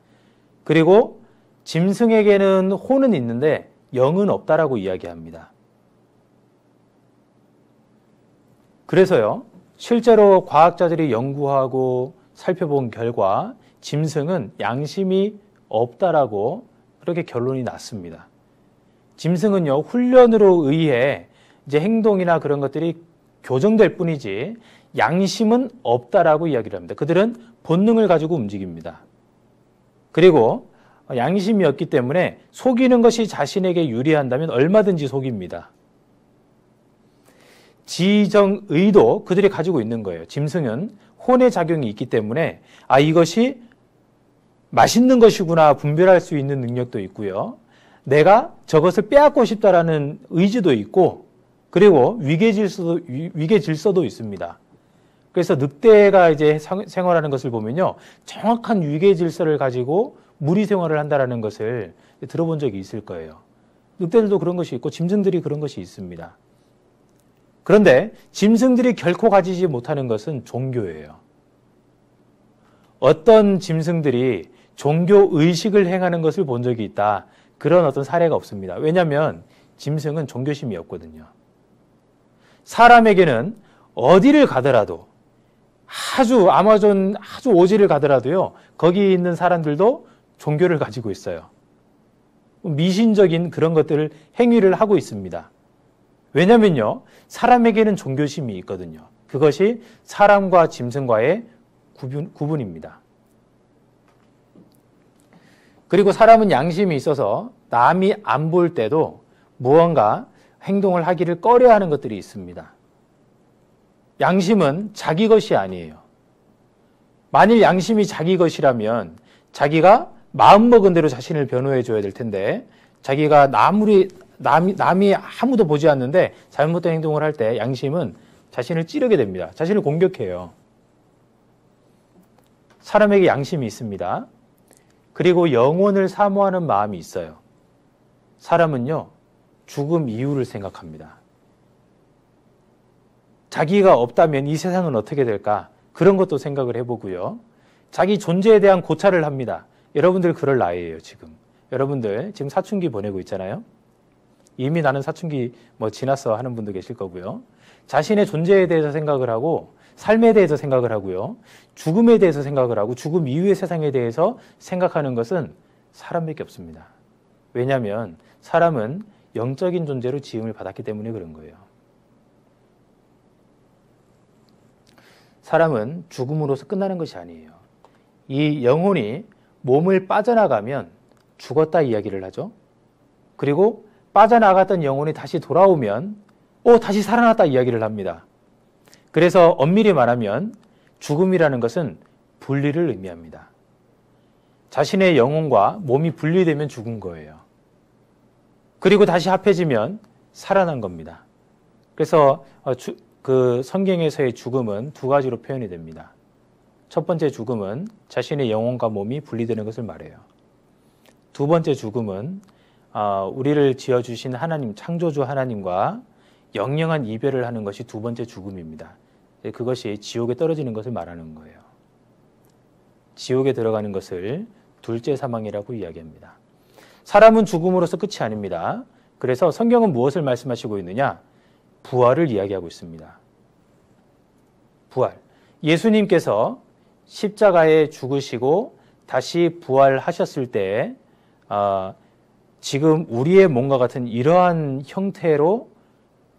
그리고 짐승에게는 혼은 있는데 영은 없다라고 이야기합니다. 그래서요, 실제로 과학자들이 연구하고 살펴본 결과 짐승은 양심이 없다라고 그렇게 결론이 났습니다. 짐승은요, 훈련으로 의해 이제 행동이나 그런 것들이 교정될 뿐이지 양심은 없다라고 이야기를 합니다. 그들은 본능을 가지고 움직입니다. 그리고 양심이 없기 때문에 속이는 것이 자신에게 유리한다면 얼마든지 속입니다. 지정의도 그들이 가지고 있는 거예요. 짐승은 혼의 작용이 있기 때문에 이것이 맛있는 것이구나 분별할 수 있는 능력도 있고요. 내가 저것을 빼앗고 싶다라는 의지도 있고, 그리고 위계 질서도 있습니다. 그래서 늑대가 이제 생활하는 것을 보면요, 정확한 위계 질서를 가지고 무리 생활을 한다라는 것을 들어본 적이 있을 거예요. 늑대들도 그런 것이 있고 짐승들이 그런 것이 있습니다. 그런데 짐승들이 결코 가지지 못하는 것은 종교예요. 어떤 짐승들이 종교 의식을 행하는 것을 본 적이 있다, 그런 어떤 사례가 없습니다. 왜냐하면 짐승은 종교심이 없거든요. 사람에게는 어디를 가더라도, 아마존 오지를 가더라도요, 거기 있는 사람들도 종교를 가지고 있어요. 미신적인 그런 것들을 행위를 하고 있습니다. 왜냐면요, 사람에게는 종교심이 있거든요. 그것이 사람과 짐승과의 구분입니다. 그리고 사람은 양심이 있어서 남이 안 볼 때도 무언가 행동을 하기를 꺼려하는 것들이 있습니다. 양심은 자기 것이 아니에요. 만일 양심이 자기 것이라면 자기가 마음먹은 대로 자신을 변호해 줘야 될 텐데, 자기가 남이 아무도 보지 않는데 잘못된 행동을 할 때 양심은 자신을 찌르게 됩니다. 자신을 공격해요. 사람에게 양심이 있습니다. 그리고 영혼을 사모하는 마음이 있어요. 사람은요, 죽음 이후를 생각합니다. 자기가 없다면 이 세상은 어떻게 될까? 그런 것도 생각을 해보고요. 자기 존재에 대한 고찰을 합니다. 여러분들 그럴 나이예요, 지금. 여러분들 지금 사춘기 보내고 있잖아요. 이미 나는 사춘기 뭐 지났어 하는 분도 계실 거고요. 자신의 존재에 대해서 생각을 하고 삶에 대해서 생각을 하고요. 죽음에 대해서 생각을 하고 죽음 이후의 세상에 대해서 생각하는 것은 사람밖에 없습니다. 왜냐하면 사람은 영적인 존재로 지음을 받았기 때문에 그런 거예요. 사람은 죽음으로서 끝나는 것이 아니에요. 이 영혼이 몸을 빠져나가면 죽었다 이야기를 하죠. 그리고 빠져나갔던 영혼이 다시 돌아오면 다시 살아났다 이야기를 합니다. 그래서 엄밀히 말하면 죽음이라는 것은 분리를 의미합니다. 자신의 영혼과 몸이 분리되면 죽은 거예요. 그리고 다시 합해지면 살아난 겁니다. 그래서 그 성경에서의 죽음은 두 가지로 표현이 됩니다. 첫 번째 죽음은 자신의 영혼과 몸이 분리되는 것을 말해요. 두 번째 죽음은 우리를 지어주신 하나님, 창조주 하나님과 영영한 이별을 하는 것이 두 번째 죽음입니다. 그것이 지옥에 떨어지는 것을 말하는 거예요. 지옥에 들어가는 것을 둘째 사망이라고 이야기합니다. 사람은 죽음으로서 끝이 아닙니다. 그래서 성경은 무엇을 말씀하시고 있느냐? 부활을 이야기하고 있습니다. 부활. 예수님께서 십자가에 죽으시고 다시 부활하셨을 때 지금 우리의 몸과 같은 이러한 형태로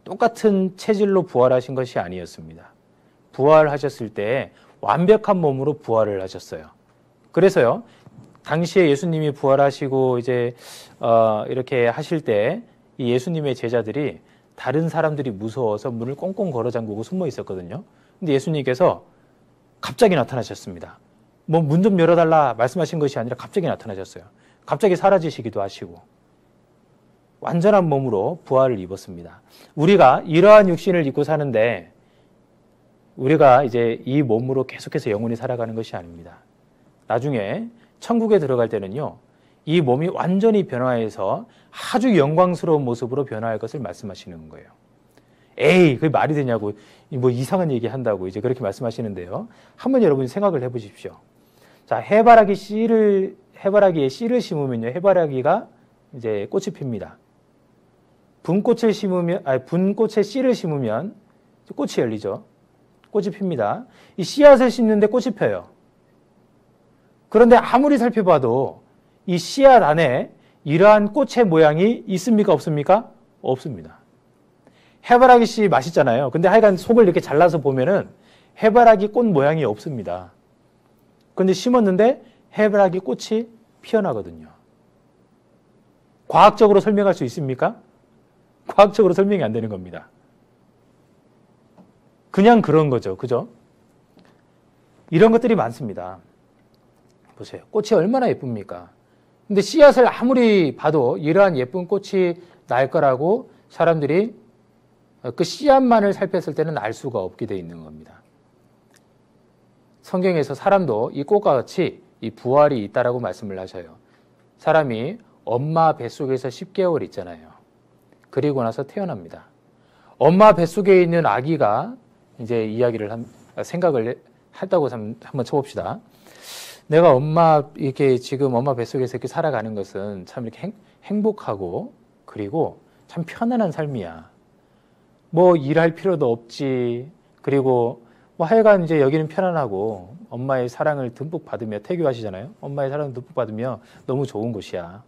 똑같은 체질로 부활하신 것이 아니었습니다. 부활하셨을 때 완벽한 몸으로 부활을 하셨어요. 그래서요, 당시에 예수님이 부활하시고 이제 이렇게 하실 때 이 예수님의 제자들이 다른 사람들이 무서워서 문을 꽁꽁 걸어 잠그고 숨어 있었거든요. 근데 예수님께서 갑자기 나타나셨습니다. 뭐 문 좀 열어달라 말씀하신 것이 아니라 갑자기 나타나셨어요. 갑자기 사라지시기도 하시고 완전한 몸으로 부활을 입었습니다. 우리가 이러한 육신을 입고 사는데 우리가 이제 이 몸으로 계속해서 영원히 살아가는 것이 아닙니다. 나중에 천국에 들어갈 때는요, 이 몸이 완전히 변화해서 아주 영광스러운 모습으로 변화할 것을 말씀하시는 거예요. 에이, 그게 말이 되냐고, 뭐 이상한 얘기 한다고 이제 그렇게 말씀하시는데요. 한번 여러분이 생각을 해보십시오. 자, 해바라기에 씨를 심으면요, 해바라기가 이제 꽃이 핍니다. 분꽃에 씨를 심으면 꽃이 열리죠. 꽃이 핍니다. 이 씨앗을 심는데 꽃이 펴요. 그런데 아무리 살펴봐도 이 씨앗 안에 이러한 꽃의 모양이 있습니까? 없습니까? 없습니다. 해바라기 씨 맛있잖아요. 근데 하여간 속을 이렇게 잘라서 보면은 해바라기 꽃 모양이 없습니다. 그런데 심었는데 해바라기 꽃이 피어나거든요. 과학적으로 설명할 수 있습니까? 과학적으로 설명이 안 되는 겁니다. 그냥 그런 거죠. 그죠? 이런 것들이 많습니다. 보세요. 꽃이 얼마나 예쁩니까? 근데 씨앗을 아무리 봐도 이러한 예쁜 꽃이 날 거라고 사람들이 그 씨앗만을 살폈을 때는 알 수가 없게 돼 있는 겁니다. 성경에서 사람도 이 꽃과 같이 이 부활이 있다라고 말씀을 하셔요. 사람이 엄마 뱃속에서 10개월 있잖아요. 그리고 나서 태어납니다. 엄마 뱃속에 있는 아기가 이제 생각을 했다고 한번 쳐봅시다. 내가 이렇게 지금 엄마 뱃속에서 이렇게 살아가는 것은 참 이렇게 행복하고 그리고 참 편안한 삶이야. 뭐 일할 필요도 없지. 그리고 뭐 하여간 이제 여기는 편안하고 엄마의 사랑을 듬뿍 받으며 태교하시잖아요. 엄마의 사랑을 듬뿍 받으며 너무 좋은 곳이야.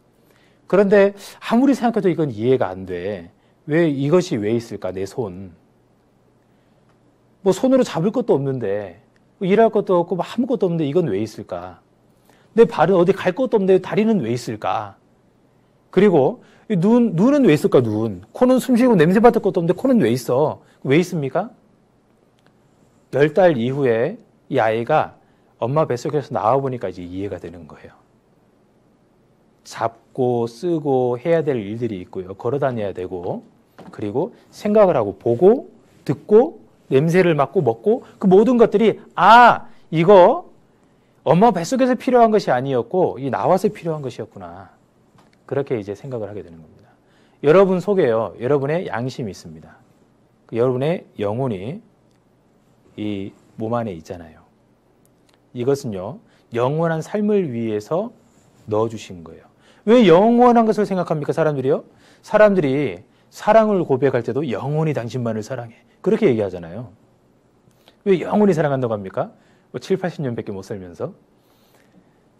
그런데 아무리 생각해도 이건 이해가 안 돼. 이것이 왜 있을까? 내 손. 뭐 손으로 잡을 것도 없는데 일할 것도 없고 뭐 아무것도 없는데 이건 왜 있을까? 내 발은 어디 갈 것도 없는데 다리는 왜 있을까? 그리고 눈은 왜 있을까? 코는 숨쉬고 냄새 맡을 것도 없는데 코는 왜 있어? 왜 있습니까? 10달 이후에 이 아이가 엄마 뱃속에서 나와보니까 이제 이해가 되는 거예요. 잡고 쓰고 해야 될 일들이 있고요. 걸어 다녀야 되고 그리고 생각을 하고 보고 듣고 냄새를 맡고 먹고 그 모든 것들이 이거 엄마 뱃속에서 필요한 것이 아니었고 이 나와서 필요한 것이었구나. 그렇게 이제 생각을 하게 되는 겁니다. 여러분 속에요. 여러분의 양심이 있습니다. 여러분의 영혼이 이 몸 안에 있잖아요. 이것은요. 영원한 삶을 위해서 넣어주신 거예요. 왜 영원한 것을 생각합니까, 사람들이요? 사람들이 사랑을 고백할 때도 영원히 당신만을 사랑해. 그렇게 얘기하잖아요. 왜 영원히 사랑한다고 합니까? 7, 80년밖에 못 살면서.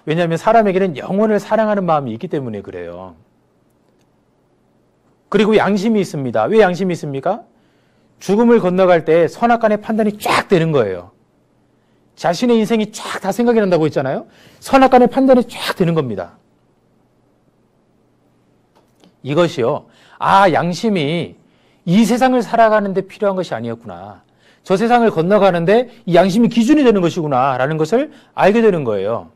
왜냐하면 사람에게는 영혼을 사랑하는 마음이 있기 때문에 그래요. 그리고 양심이 있습니다. 왜 양심이 있습니까? 죽음을 건너갈 때 선악간의 판단이 쫙 되는 거예요. 자신의 인생이 쫙 다 생각이 난다고 했잖아요. 선악간의 판단이 쫙 되는 겁니다. 이것이요. 아, 양심이 이 세상을 살아가는데 필요한 것이 아니었구나. 저 세상을 건너가는데 이 양심이 기준이 되는 것이구나 라는 것을 알게 되는 거예요.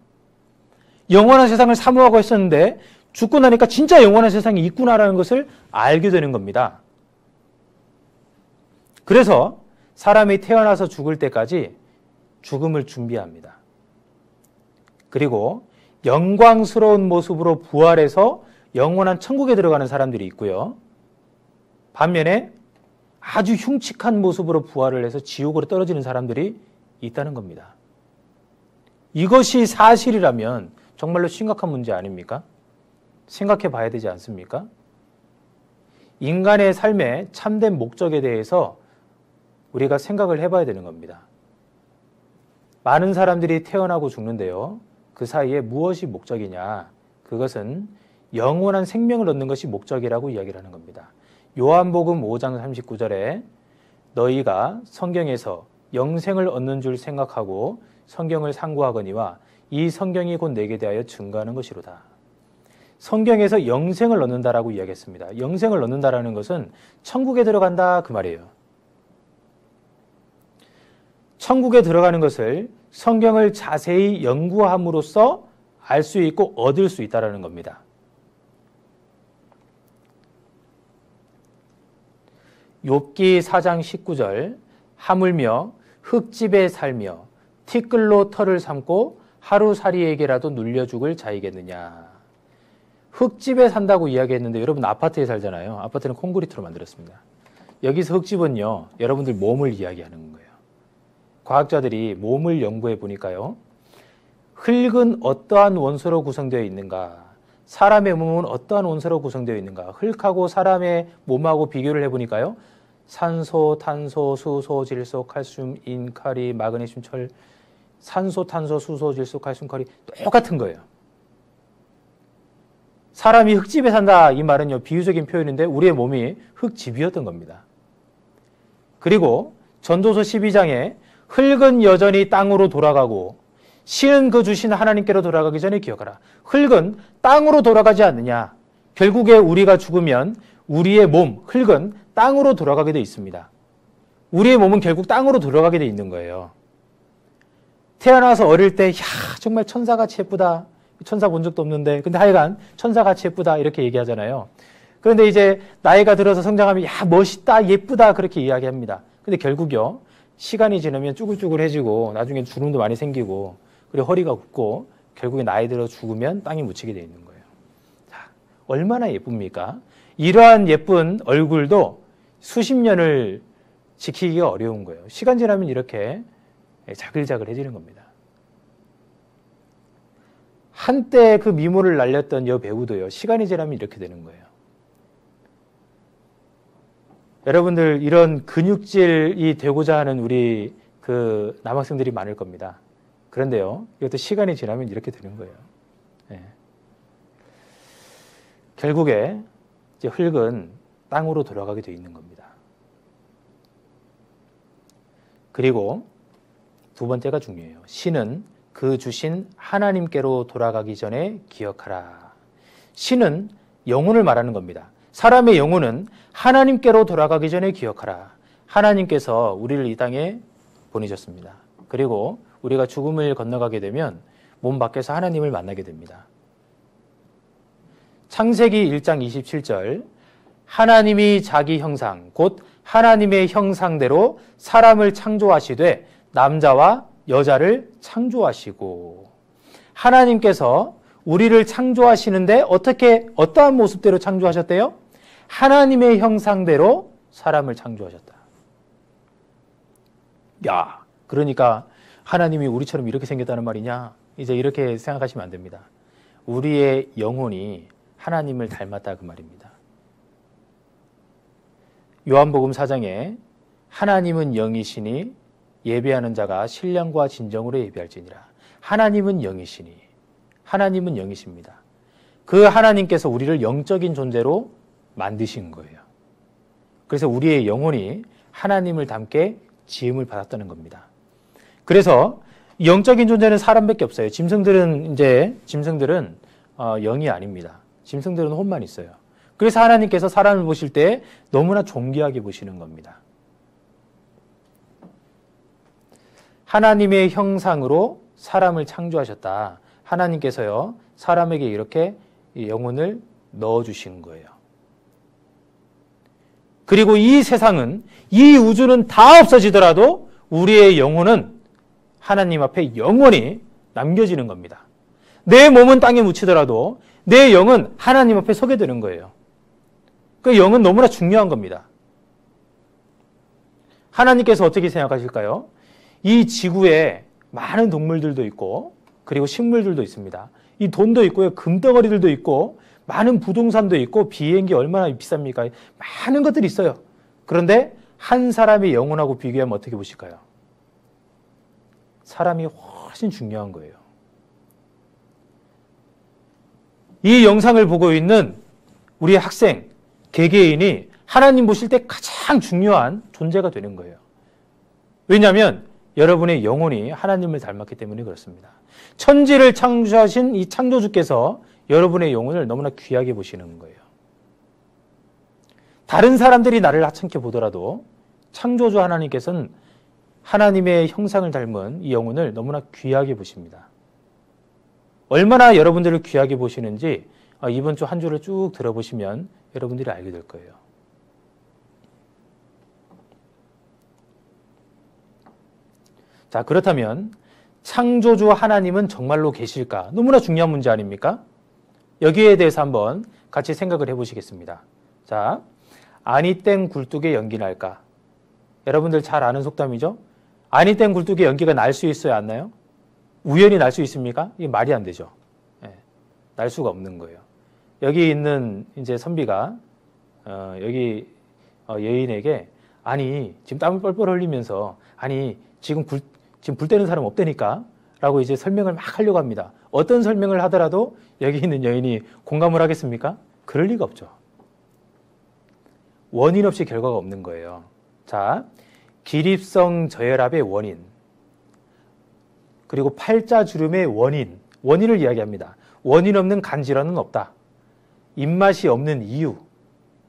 영원한 세상을 사모하고 있었는데 죽고 나니까 진짜 영원한 세상이 있구나라는 것을 알게 되는 겁니다. 그래서 사람이 태어나서 죽을 때까지 죽음을 준비합니다. 그리고 영광스러운 모습으로 부활해서 영원한 천국에 들어가는 사람들이 있고요. 반면에 아주 흉측한 모습으로 부활을 해서 지옥으로 떨어지는 사람들이 있다는 겁니다. 이것이 사실이라면 정말로 심각한 문제 아닙니까? 생각해 봐야 되지 않습니까? 인간의 삶의 참된 목적에 대해서 우리가 생각을 해봐야 되는 겁니다. 많은 사람들이 태어나고 죽는데요. 그 사이에 무엇이 목적이냐? 그것은 영원한 생명을 얻는 것이 목적이라고 이야기를 하는 겁니다. 요한복음 5장 39절에 너희가 성경에서 영생을 얻는 줄 생각하고 성경을 상고하거니와 이 성경이 곧 내게 대하여 증거하는 것이로다. 성경에서 영생을 얻는다라고 이야기했습니다. 영생을 얻는다라는 것은 천국에 들어간다 그 말이에요. 천국에 들어가는 것을 성경을 자세히 연구함으로써 알 수 있고 얻을 수 있다는 겁니다. 욥기 4장 19절 하물며 흙집에 살며 티끌로 털을 삼고 하루살이에게라도 눌려 죽을 자이겠느냐. 흙집에 산다고 이야기했는데 여러분 아파트에 살잖아요. 아파트는 콘크리트로 만들었습니다. 여기서 흙집은요. 여러분들 몸을 이야기하는 거예요. 과학자들이 몸을 연구해 보니까요. 흙은 어떠한 원소로 구성되어 있는가? 사람의 몸은 어떠한 원소로 구성되어 있는가? 흙하고 사람의 몸하고 비교를 해보니까요. 산소, 탄소, 수소, 질소, 칼슘, 인, 카리, 마그네슘, 철, 산소, 탄소, 수소, 질소, 칼슘, 카리 똑같은 거예요. 사람이 흙집에 산다 이 말은요. 비유적인 표현인데 우리의 몸이 흙집이었던 겁니다. 그리고 전도서 12장에 흙은 여전히 땅으로 돌아가고 신은 그 주신 하나님께로 돌아가기 전에 기억하라. 흙은 땅으로 돌아가지 않느냐. 결국에 우리가 죽으면 우리의 몸, 흙은 땅으로 돌아가게 돼 있습니다. 우리의 몸은 결국 땅으로 돌아가게 돼 있는 거예요. 태어나서 어릴 때, 야, 정말 천사같이 예쁘다. 천사 본 적도 없는데, 근데 하여간 천사같이 예쁘다. 이렇게 얘기하잖아요. 그런데 이제 나이가 들어서 성장하면, 야, 멋있다, 예쁘다. 그렇게 이야기합니다. 근데 결국요, 시간이 지나면 쭈글쭈글해지고, 나중에 주름도 많이 생기고, 그리고 허리가 굽고, 결국에 나이 들어 죽으면 땅에 묻히게 돼 있는 거예요. 자, 얼마나 예쁩니까? 이러한 예쁜 얼굴도 수십 년을 지키기가 어려운 거예요. 시간 지나면 이렇게 자글자글해지는 겁니다. 한때 그 미모를 날렸던 여배우도요. 시간이 지나면 이렇게 되는 거예요. 여러분들 이런 근육질이 되고자 하는 우리 그 남학생들이 많을 겁니다. 그런데요. 이것도 시간이 지나면 이렇게 되는 거예요. 네. 결국에 이제 흙은 땅으로 돌아가게 되어 있는 겁니다. 그리고 두 번째가 중요해요. 신은 그 주신 하나님께로 돌아가기 전에 기억하라. 신은 영혼을 말하는 겁니다. 사람의 영혼은 하나님께로 돌아가기 전에 기억하라. 하나님께서 우리를 이 땅에 보내셨습니다. 그리고 우리가 죽음을 건너가게 되면 몸 밖에서 하나님을 만나게 됩니다. 창세기 1장 27절 하나님이 자기 형상 곧 하나님의 형상대로 사람을 창조하시되 남자와 여자를 창조하시고 하나님께서 우리를 창조하시는데 어떠한 모습대로 창조하셨대요? 하나님의 형상대로 사람을 창조하셨다. 야, 그러니까 하나님이 우리처럼 이렇게 생겼다는 말이냐? 이제 이렇게 생각하시면 안 됩니다. 우리의 영혼이 하나님을 닮았다 그 말입니다. 요한복음 4장에 하나님은 영이시니 예배하는 자가 신령과 진정으로 예배할지니라. 하나님은 영이시니, 하나님은 영이십니다. 그 하나님께서 우리를 영적인 존재로 만드신 거예요. 그래서 우리의 영혼이 하나님을 닮게 지음을 받았다는 겁니다. 그래서 영적인 존재는 사람밖에 없어요. 짐승들은 영이 아닙니다. 짐승들은 혼만 있어요. 그래서 하나님께서 사람을 보실 때 너무나 존귀하게 보시는 겁니다. 하나님의 형상으로 사람을 창조하셨다. 하나님께서요, 사람에게 이렇게 영혼을 넣어주신 거예요. 그리고 이 세상은, 이 우주는 다 없어지더라도 우리의 영혼은 하나님 앞에 영원히 남겨지는 겁니다. 내 몸은 땅에 묻히더라도 내 영은 하나님 앞에 서게 되는 거예요. 그 영은 너무나 중요한 겁니다. 하나님께서 어떻게 생각하실까요? 이 지구에 많은 동물들도 있고 그리고 식물들도 있습니다. 이 돈도 있고요. 금덩어리들도 있고 많은 부동산도 있고 비행기 얼마나 비쌉니까? 많은 것들이 있어요. 그런데 한 사람의 영혼하고 비교하면 어떻게 보실까요? 사람이 훨씬 중요한 거예요. 이 영상을 보고 있는 우리 학생, 개개인이 하나님 보실 때 가장 중요한 존재가 되는 거예요. 왜냐하면 여러분의 영혼이 하나님을 닮았기 때문에 그렇습니다. 천지를 창조하신 이 창조주께서 여러분의 영혼을 너무나 귀하게 보시는 거예요. 다른 사람들이 나를 하찮게 보더라도 창조주 하나님께서는 하나님의 형상을 닮은 이 영혼을 너무나 귀하게 보십니다. 얼마나 여러분들을 귀하게 보시는지 이번 주 한 주를 쭉 들어보시면 여러분들이 알게 될 거예요. 자, 그렇다면 창조주 하나님은 정말로 계실까? 너무나 중요한 문제 아닙니까? 여기에 대해서 한번 같이 생각을 해보시겠습니다. 자, 아니 땡 굴뚝에 연기 날까? 여러분들 잘 아는 속담이죠? 아니 땡 굴뚝에 연기가 날 수 있어요, 안 나요? 우연히 날 수 있습니까? 이게 말이 안 되죠. 날 수가 없는 거예요. 여기 있는 이제 선비가 여기 여인에게 아니 지금 땀을 뻘뻘 흘리면서 아니 지금 불 때는 사람 없다니까 라고 이제 설명을 막 하려고 합니다. 어떤 설명을 하더라도 여기 있는 여인이 공감을 하겠습니까? 그럴 리가 없죠. 원인 없이 결과가 없는 거예요. 자, 기립성 저혈압의 원인, 그리고 팔자주름의 원인을 이야기합니다. 원인 없는 간질환은 없다. 입맛이 없는 이유,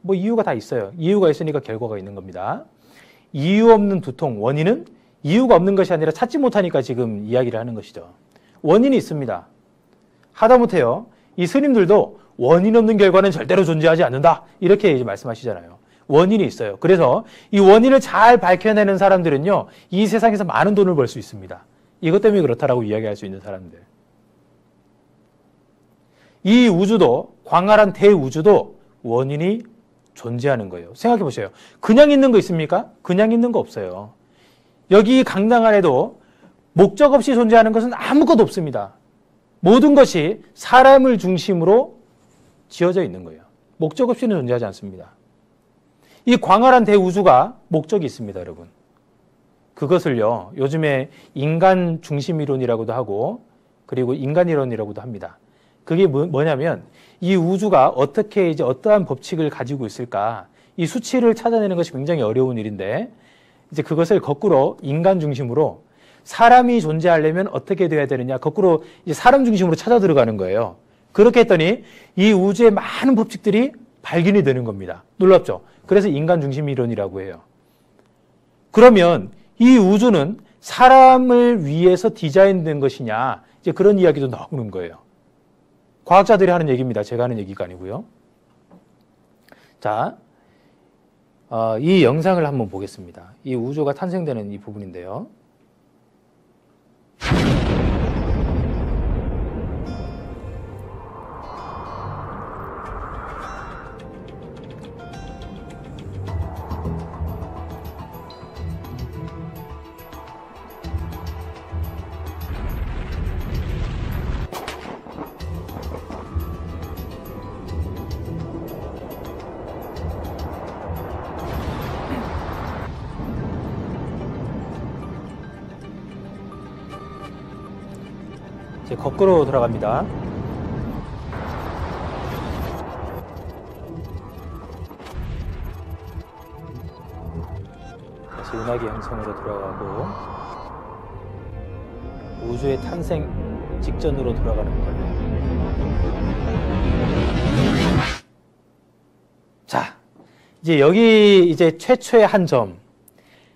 뭐 이유가 다 있어요. 이유가 있으니까 결과가 있는 겁니다. 이유 없는 두통, 원인은 이유가 없는 것이 아니라 찾지 못하니까 지금 이야기를 하는 것이죠. 원인이 있습니다. 하다못해요, 이 스님들도 원인 없는 결과는 절대로 존재하지 않는다, 이렇게 이제 말씀하시잖아요. 원인이 있어요. 그래서 이 원인을 잘 밝혀내는 사람들은요, 이 세상에서 많은 돈을 벌 수 있습니다. 이것 때문에 그렇다라고 이야기할 수 있는 사람들. 이 우주도, 광활한 대우주도 원인이 존재하는 거예요. 생각해 보세요. 그냥 있는 거 있습니까? 그냥 있는 거 없어요. 여기 강당 안에도 목적 없이 존재하는 것은 아무것도 없습니다. 모든 것이 사람을 중심으로 지어져 있는 거예요. 목적 없이는 존재하지 않습니다. 이 광활한 대우주가 목적이 있습니다, 여러분. 그것을요, 요즘에 인간 중심 이론이라고도 하고, 그리고 인간 이론이라고도 합니다. 그게 뭐냐면, 이 우주가 어떻게 이제 어떠한 법칙을 가지고 있을까, 이 수치를 찾아내는 것이 굉장히 어려운 일인데, 이제 그것을 거꾸로 인간 중심으로 사람이 존재하려면 어떻게 돼야 되느냐, 거꾸로 이제 사람 중심으로 찾아 들어가는 거예요. 그렇게 했더니 이 우주의 많은 법칙들이 발견이 되는 겁니다. 놀랍죠? 그래서 인간 중심 이론이라고 해요. 그러면 이 우주는 사람을 위해서 디자인된 것이냐, 이제 그런 이야기도 나오는 거예요. 과학자들이 하는 얘기입니다. 제가 하는 얘기가 아니고요. 자, 이 영상을 한번 보겠습니다. 이 우주가 탄생되는 이 부분인데요. 거꾸로 돌아갑니다. 다시 은하계 형성으로 돌아가고 우주의 탄생 직전으로 돌아가는 거예요. 자, 이제 여기 이제 최초의 한 점,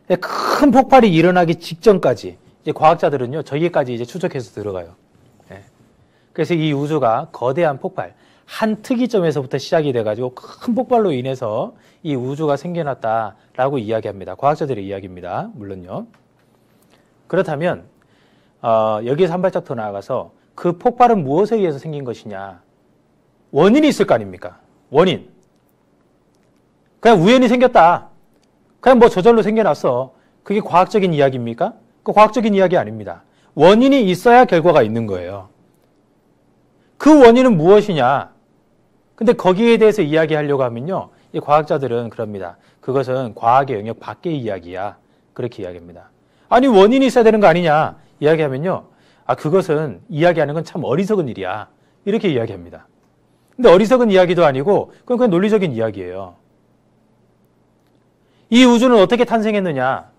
큰 폭발이 일어나기 직전까지 이제 과학자들은요 저기까지 이제 추적해서 들어가요. 그래서 이 우주가 거대한 폭발, 한 특이점에서부터 시작이 돼가지고 큰 폭발로 인해서 이 우주가 생겨났다라고 이야기합니다. 과학자들의 이야기입니다. 물론요. 그렇다면 여기에서 한 발짝 더 나아가서 그 폭발은 무엇에 의해서 생긴 것이냐? 원인이 있을 거 아닙니까? 원인. 그냥 우연히 생겼다. 그냥 뭐 저절로 생겨났어. 그게 과학적인 이야기입니까? 그 과학적인 이야기 아닙니다. 원인이 있어야 결과가 있는 거예요. 그 원인은 무엇이냐? 근데 거기에 대해서 이야기하려고 하면요. 이 과학자들은 그럽니다. 그것은 과학의 영역 밖의 이야기야. 그렇게 이야기합니다. 아니 원인이 있어야 되는 거 아니냐? 이야기하면요. 아 그것은 이야기하는 건 참 어리석은 일이야. 이렇게 이야기합니다. 근데 어리석은 이야기도 아니고 그건 그냥 논리적인 이야기예요. 이 우주는 어떻게 탄생했느냐?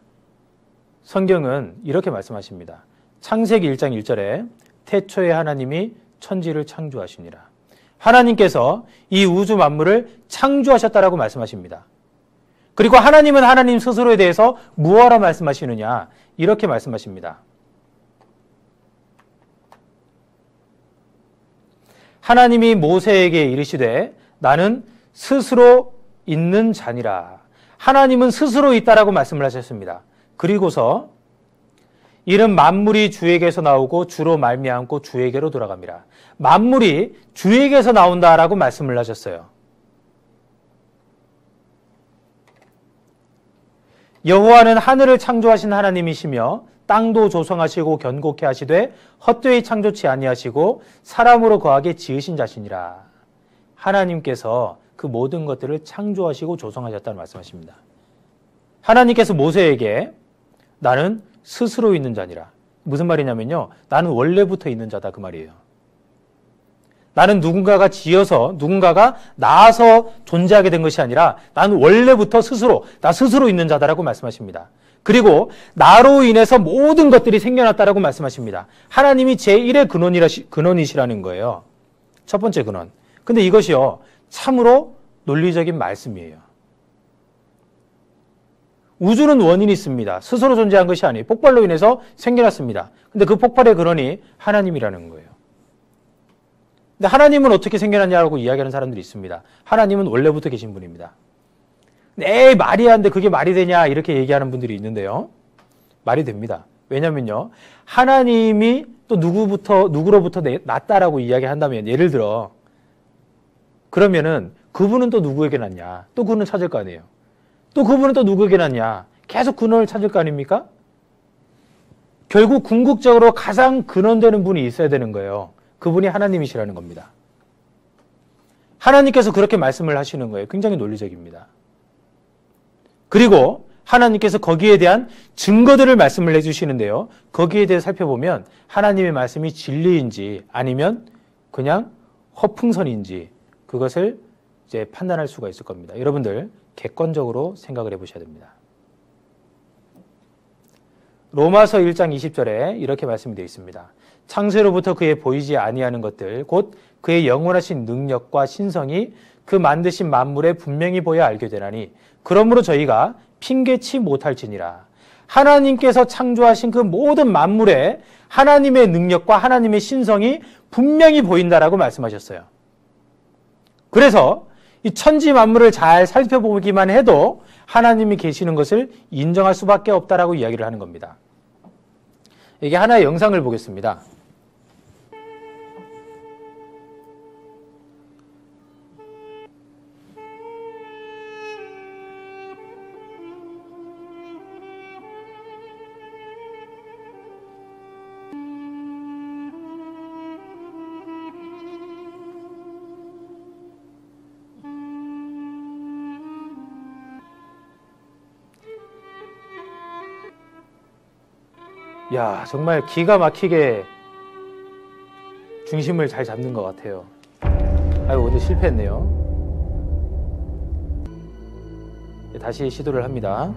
성경은 이렇게 말씀하십니다. 창세기 1장 1절에 태초에 하나님이 천지를 창조하시니라. 하나님께서 이 우주 만물을 창조하셨다라고 말씀하십니다. 그리고 하나님은 하나님 스스로에 대해서 무엇라 말씀하시느냐? 이렇게 말씀하십니다. 하나님이 모세에게 이르시되 나는 스스로 있는 자니라. 하나님은 스스로 있다라고 말씀을 하셨습니다. 그리고서 이는 만물이 주에게서 나오고 주로 말미암고 주에게로 돌아갑니다. 만물이 주에게서 나온다라고 말씀을 하셨어요. 여호와는 하늘을 창조하신 하나님이시며 땅도 조성하시고 견고케 하시되 헛되이 창조치 아니하시고 사람으로 거하게 지으신 자시니라. 하나님께서 그 모든 것들을 창조하시고 조성하셨다는 말씀하십니다. 하나님께서 모세에게 나는 스스로 있는 자니라. 무슨 말이냐면요. 나는 원래부터 있는 자다 그 말이에요. 나는 누군가가 지어서 누군가가 낳아서 존재하게 된 것이 아니라 나는 원래부터 나 스스로 있는 자다라고 말씀하십니다. 그리고 나로 인해서 모든 것들이 생겨났다라고 말씀하십니다. 하나님이 제1의 근원이시라는 거예요. 첫 번째 근원. 근데 이것이요. 참으로 논리적인 말씀이에요. 우주는 원인이 있습니다. 스스로 존재한 것이 아니에요. 폭발로 인해서 생겨났습니다. 근데 그 폭발의 근원이 하나님이라는 거예요. 근데 하나님은 어떻게 생겨났냐고 이야기하는 사람들이 있습니다. 하나님은 원래부터 계신 분입니다. 에이 말이 안 돼. 그게 말이 되냐 이렇게 얘기하는 분들이 있는데요. 말이 됩니다. 왜냐면요. 하나님이 또 누구로부터 났다라고 이야기한다면 예를 들어 그러면은 그분은 또 누구에게 났냐. 또 그분은 찾을 거 아니에요. 또 그분은 또 누구에게 났냐. 계속 근원을 찾을 거 아닙니까? 결국 궁극적으로 가장 근원되는 분이 있어야 되는 거예요. 그분이 하나님이시라는 겁니다. 하나님께서 그렇게 말씀을 하시는 거예요. 굉장히 논리적입니다. 그리고 하나님께서 거기에 대한 증거들을 말씀을 해주시는데요. 거기에 대해 살펴보면 하나님의 말씀이 진리인지 아니면 그냥 허풍선인지 그것을 이제 판단할 수가 있을 겁니다. 여러분들 객관적으로 생각을 해보셔야 됩니다. 로마서 1장 20절에 이렇게 말씀이 되어 있습니다. 창세로부터 그의 보이지 아니하는 것들 곧 그의 영원하신 능력과 신성이 그 만드신 만물에 분명히 보여 알게 되나니 그러므로 저희가 핑계치 못할지니라. 하나님께서 창조하신 그 모든 만물에 하나님의 능력과 하나님의 신성이 분명히 보인다라고 말씀하셨어요. 그래서 이 천지 만물을 잘 살펴보기만 해도 하나님이 계시는 것을 인정할 수밖에 없다라고 이야기를 하는 겁니다. 이게 하나의 영상을 보겠습니다. 야, 정말 기가 막히게 중심을 잘 잡는 것 같아요. 아유, 오늘 실패했네요. 다시 시도를 합니다.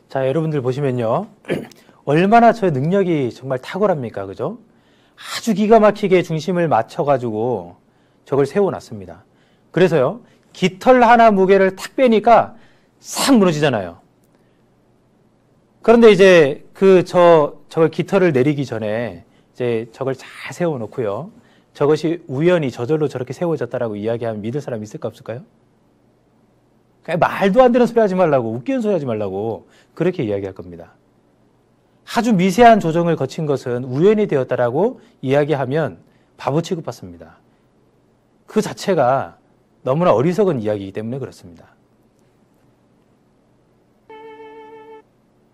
자, 여러분들 보시면요. 얼마나 저의 능력이 정말 탁월합니까? 그죠? 아주 기가 막히게 중심을 맞춰가지고 저걸 세워놨습니다. 그래서요, 깃털 하나 무게를 탁 빼니까 싹 무너지잖아요. 그런데 이제 저걸 깃털을 내리기 전에 이제 저걸 잘 세워놓고요. 저것이 우연히 저절로 저렇게 세워졌다라고 이야기하면 믿을 사람 있을까 없을까요? 말도 안 되는 소리 하지 말라고, 웃기는 소리 하지 말라고 그렇게 이야기할 겁니다. 아주 미세한 조정을 거친 것은 우연이 되었다라고 이야기하면 바보 취급받습니다. 그 자체가 너무나 어리석은 이야기이기 때문에 그렇습니다.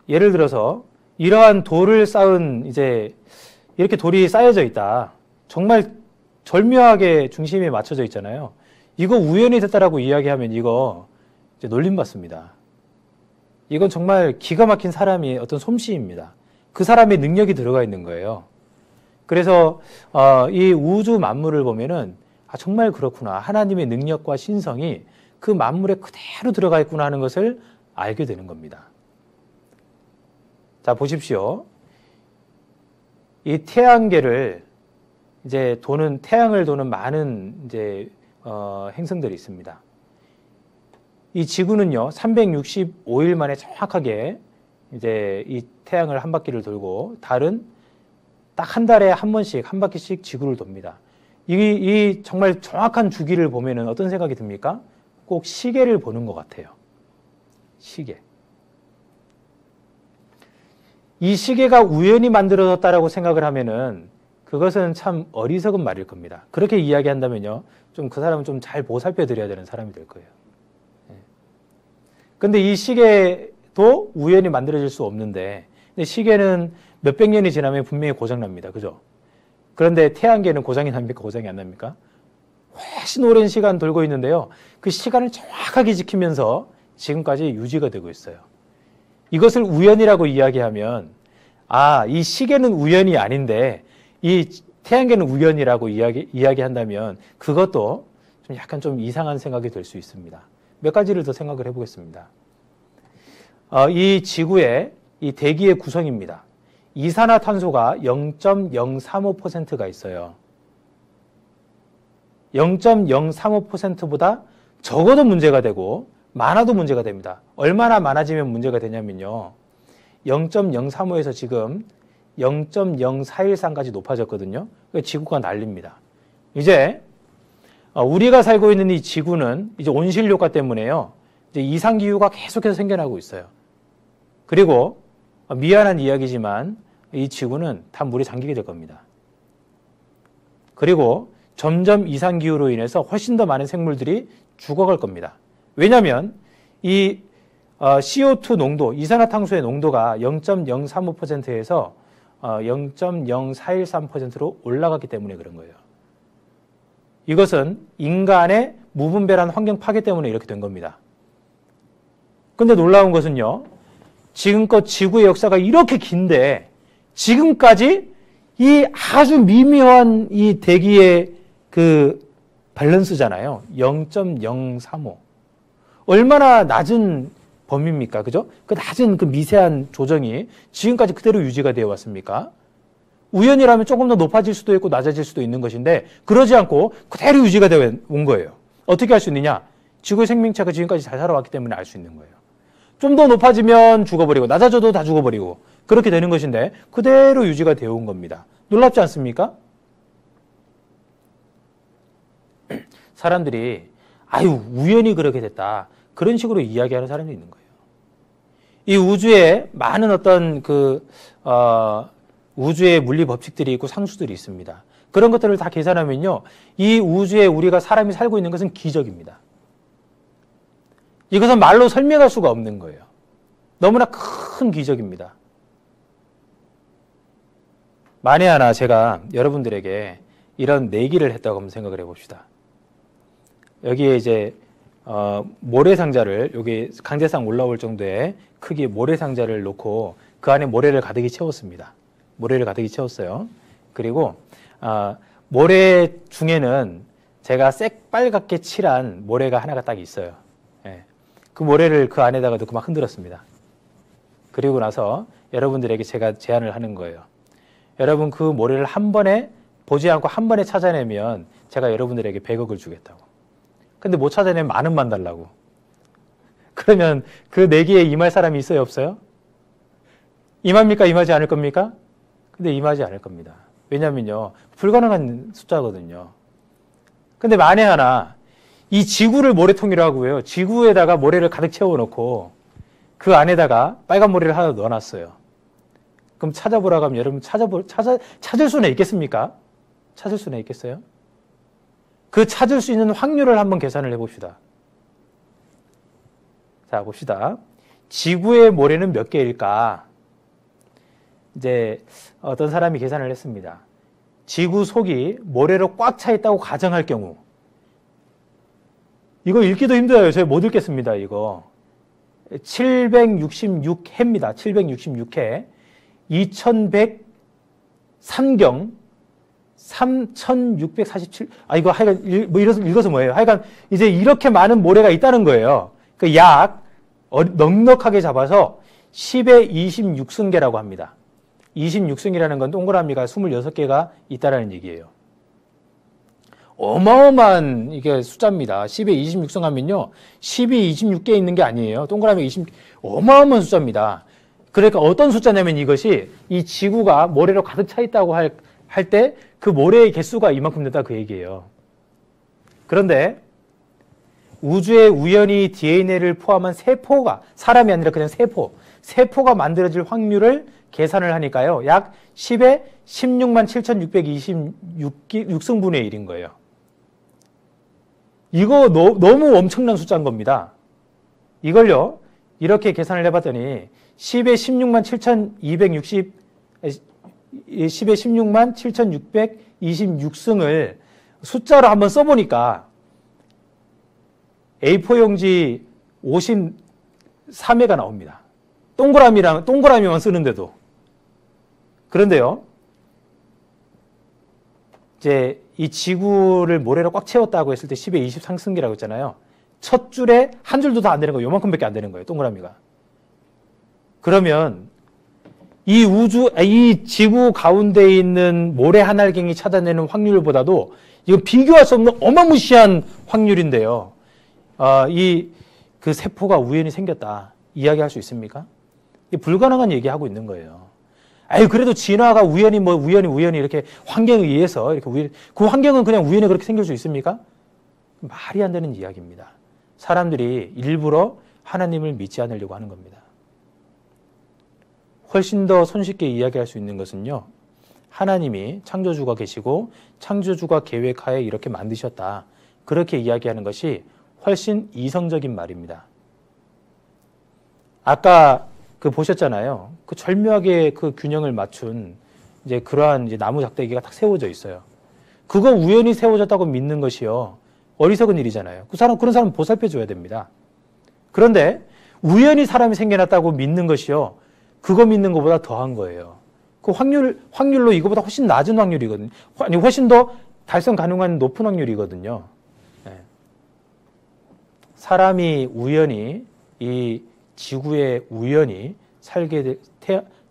예를 들어서 이러한 돌을 쌓은 이제 이렇게 돌이 쌓여져 있다. 정말 절묘하게 중심에 맞춰져 있잖아요. 이거 우연히 됐다라고 이야기하면 이거 이제 놀림받습니다. 이건 정말 기가 막힌 사람이 어떤 솜씨입니다. 그 사람의 능력이 들어가 있는 거예요. 그래서 이 우주 만물을 보면은 정말 그렇구나. 하나님의 능력과 신성이 그 만물에 그대로 들어가 있구나 하는 것을 알게 되는 겁니다. 자, 보십시오. 이 태양계를 이제 태양을 도는 많은 이제 행성들이 있습니다. 이 지구는요, 365일 만에 정확하게 이제 이 태양을 한 바퀴를 돌고 달은 딱 한 달에 한 번씩 한 바퀴씩 지구를 돕니다. 이 정말 정확한 주기를 보면은 어떤 생각이 듭니까? 꼭 시계를 보는 것 같아요. 시계. 이 시계가 우연히 만들어졌다라고 생각을 하면은 그것은 참 어리석은 말일 겁니다. 그렇게 이야기한다면요, 좀 그 사람은 좀 잘 보살펴 드려야 되는 사람이 될 거예요. 근데 이 시계도 우연히 만들어질 수 없는데, 근데 시계는 몇백 년이 지나면 분명히 고장납니다. 그죠? 그런데 태양계는 고장이 납니까? 고장이 안 납니까? 훨씬 오랜 시간 돌고 있는데요. 그 시간을 정확하게 지키면서 지금까지 유지가 되고 있어요. 이것을 우연이라고 이야기하면, 이 시계는 우연이 아닌데, 이 태양계는 우연이라고 이야기한다면, 그것도 좀 약간 좀 이상한 생각이 될 수 있습니다. 몇 가지를 더 생각을 해보겠습니다. 이 지구의 이 대기의 구성입니다. 이산화탄소가 0.035%가 있어요. 0.035%보다 적어도 문제가 되고 많아도 문제가 됩니다. 얼마나 많아지면 문제가 되냐면요. 0.035에서 지금 0.0413까지 높아졌거든요. 지구가 난립니다. 이제 우리가 살고 있는 이 지구는 이제 온실효과 때문에요. 이제 이상기후가 계속해서 생겨나고 있어요. 그리고 미안한 이야기지만 이 지구는 다 물에 잠기게 될 겁니다. 그리고 점점 이상기후로 인해서 훨씬 더 많은 생물들이 죽어갈 겁니다. 왜냐하면 이 CO2 농도, 이산화탄소의 농도가 0.035%에서 0.0413%로 올라갔기 때문에 그런 거예요. 이것은 인간의 무분별한 환경 파괴 때문에 이렇게 된 겁니다. 근데 놀라운 것은요, 지금껏 지구의 역사가 이렇게 긴데 지금까지 이 아주 미묘한 이 대기의 그 밸런스잖아요. 0.035. 얼마나 낮은 범위입니까? 그죠? 그 낮은 그 미세한 조정이 지금까지 그대로 유지가 되어 왔습니까? 우연이라면 조금 더 높아질 수도 있고 낮아질 수도 있는 것인데 그러지 않고 그대로 유지가 되어 온 거예요. 어떻게 할 수 있느냐? 지구의 생명체가 지금까지 잘 살아왔기 때문에 알 수 있는 거예요. 좀 더 높아지면 죽어버리고 낮아져도 다 죽어버리고 그렇게 되는 것인데 그대로 유지가 되어 온 겁니다. 놀랍지 않습니까? 사람들이 아유 우연히 그렇게 됐다 그런 식으로 이야기하는 사람이 있는 거예요. 이 우주에 많은 어떤 우주의 물리 법칙들이 있고 상수들이 있습니다. 그런 것들을 다 계산하면요, 이 우주에 우리가 사람이 살고 있는 것은 기적입니다. 이것은 말로 설명할 수가 없는 거예요. 너무나 큰 기적입니다. 만에 하나 제가 여러분들에게 이런 내기를 했다고 한번 생각을 해봅시다. 여기에 이제 모래상자를 여기 강제상 올라올 정도의 크기 모래상자를 놓고 그 안에 모래를 가득히 채웠습니다. 모래를 가득히 채웠어요. 그리고 모래 중에는 제가 새빨갛게 칠한 모래가 하나가 딱 있어요. 예. 그 모래를 그 안에다가 넣고 막 흔들었습니다. 그리고 나서 여러분들에게 제가 제안을 하는 거예요. 여러분 그 모래를 한 번에 보지 않고 한 번에 찾아내면 제가 여러분들에게 100억을 주겠다고. 근데 못 찾아내면 10,000원만 달라고. 그러면 그 내기에 임할 사람이 있어요, 없어요? 임합니까? 임하지 않을 겁니까? 근데 임하지 않을 겁니다. 왜냐면요, 불가능한 숫자거든요. 근데 만에 하나 이 지구를 모래통이라고 하고요. 지구에다가 모래를 가득 채워놓고 그 안에다가 빨간 모래를 하나 넣어놨어요. 그럼 찾아보라고 하면 여러분 찾을 수는 있겠습니까? 찾을 수는 있겠어요? 그 찾을 수 있는 확률을 한번 계산을 해봅시다. 자, 봅시다. 지구의 모래는 몇 개일까? 이제 어떤 사람이 계산을 했습니다. 지구 속이 모래로 꽉 차 있다고 가정할 경우, 이거 읽기도 힘들어요. 제가 못 읽겠습니다. 이거 766해입니다. 766해 2103경 3647 이거 하여간 뭐 읽어서 뭐예요? 하여간 이제 이렇게 많은 모래가 있다는 거예요. 그 약 넉넉하게 잡아서 10의 26승계라고 합니다. 26승이라는 건 동그라미가 26개가 있다라는 얘기예요. 어마어마한 이게 숫자입니다. 10에 26승 하면요. 10이 26개 있는 게 아니에요. 동그라미 20, 어마어마한 숫자입니다. 그러니까 어떤 숫자냐면 이것이 이 지구가 모래로 가득 차 있다고 할 때 그 모래의 개수가 이만큼 된다 그 얘기예요. 그런데 우주에 우연히 DNA를 포함한 세포가, 사람이 아니라 그냥 세포가 만들어질 확률을 계산을 하니까요. 약 10에 16만 7,626승분의 1인 거예요. 이거 너무 엄청난 숫자인 겁니다. 이걸요, 이렇게 계산을 해봤더니 10에 16만 7,626승을 숫자로 한번 써보니까 A4 용지 53회가 나옵니다. 동그라미만 쓰는데도. 그런데요, 이제 이 지구를 모래로 꽉 채웠다고 했을 때 10의 23승기라고 했잖아요. 첫 줄에 한 줄도 다 안 되는 거예요. 요만큼밖에 안 되는 거예요. 동그라미가. 그러면 이 지구 가운데 있는 모래 한 알갱이 찾아내는 확률보다도 이건 비교할 수 없는 어마무시한 확률인데요. 그 세포가 우연히 생겼다. 이야기할 수 있습니까? 불가능한 얘기하고 있는 거예요. 그래도 진화가 우연히 이렇게 환경에 의해서 그 환경은 그냥 우연히 그렇게 생길 수 있습니까? 말이 안 되는 이야기입니다. 사람들이 일부러 하나님을 믿지 않으려고 하는 겁니다. 훨씬 더 손쉽게 이야기할 수 있는 것은요, 하나님이 창조주가 계시고 창조주가 계획하에 이렇게 만드셨다. 그렇게 이야기하는 것이 훨씬 이성적인 말입니다. 아까 보셨잖아요. 그 절묘하게 그 균형을 맞춘 이제 그러한 이제 나무 작대기가 딱 세워져 있어요. 그거 우연히 세워졌다고 믿는 것이요, 어리석은 일이잖아요. 그런 사람 보살펴 줘야 됩니다. 그런데 우연히 사람이 생겨났다고 믿는 것이요, 그거 믿는 것보다 더한 거예요. 그 확률로 이거보다 훨씬 낮은 확률이거든요. 아니, 훨씬 더 달성 가능한 높은 확률이거든요. 네. 사람이 우연히, 이 지구에 우연히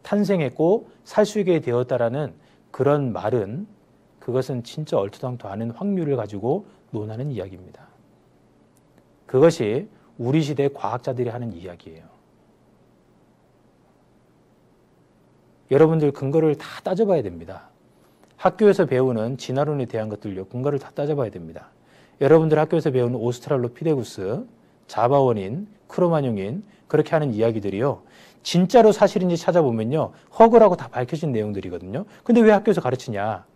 탄생했고 살 수 있게 되었다라는 그런 말은, 그것은 진짜 얼토당토 않은 확률을 가지고 논하는 이야기입니다. 그것이 우리 시대 과학자들이 하는 이야기예요. 여러분들 근거를 다 따져봐야 됩니다. 학교에서 배우는 진화론에 대한 것들요, 근거를 다 따져봐야 됩니다. 여러분들 학교에서 배우는 오스트랄로피테구스, 자바원인, 크로마뇽인, 그렇게 하는 이야기들이요, 진짜로 사실인지 찾아보면요, 허구라고 다 밝혀진 내용들이거든요. 근데 왜 학교에서 가르치냐?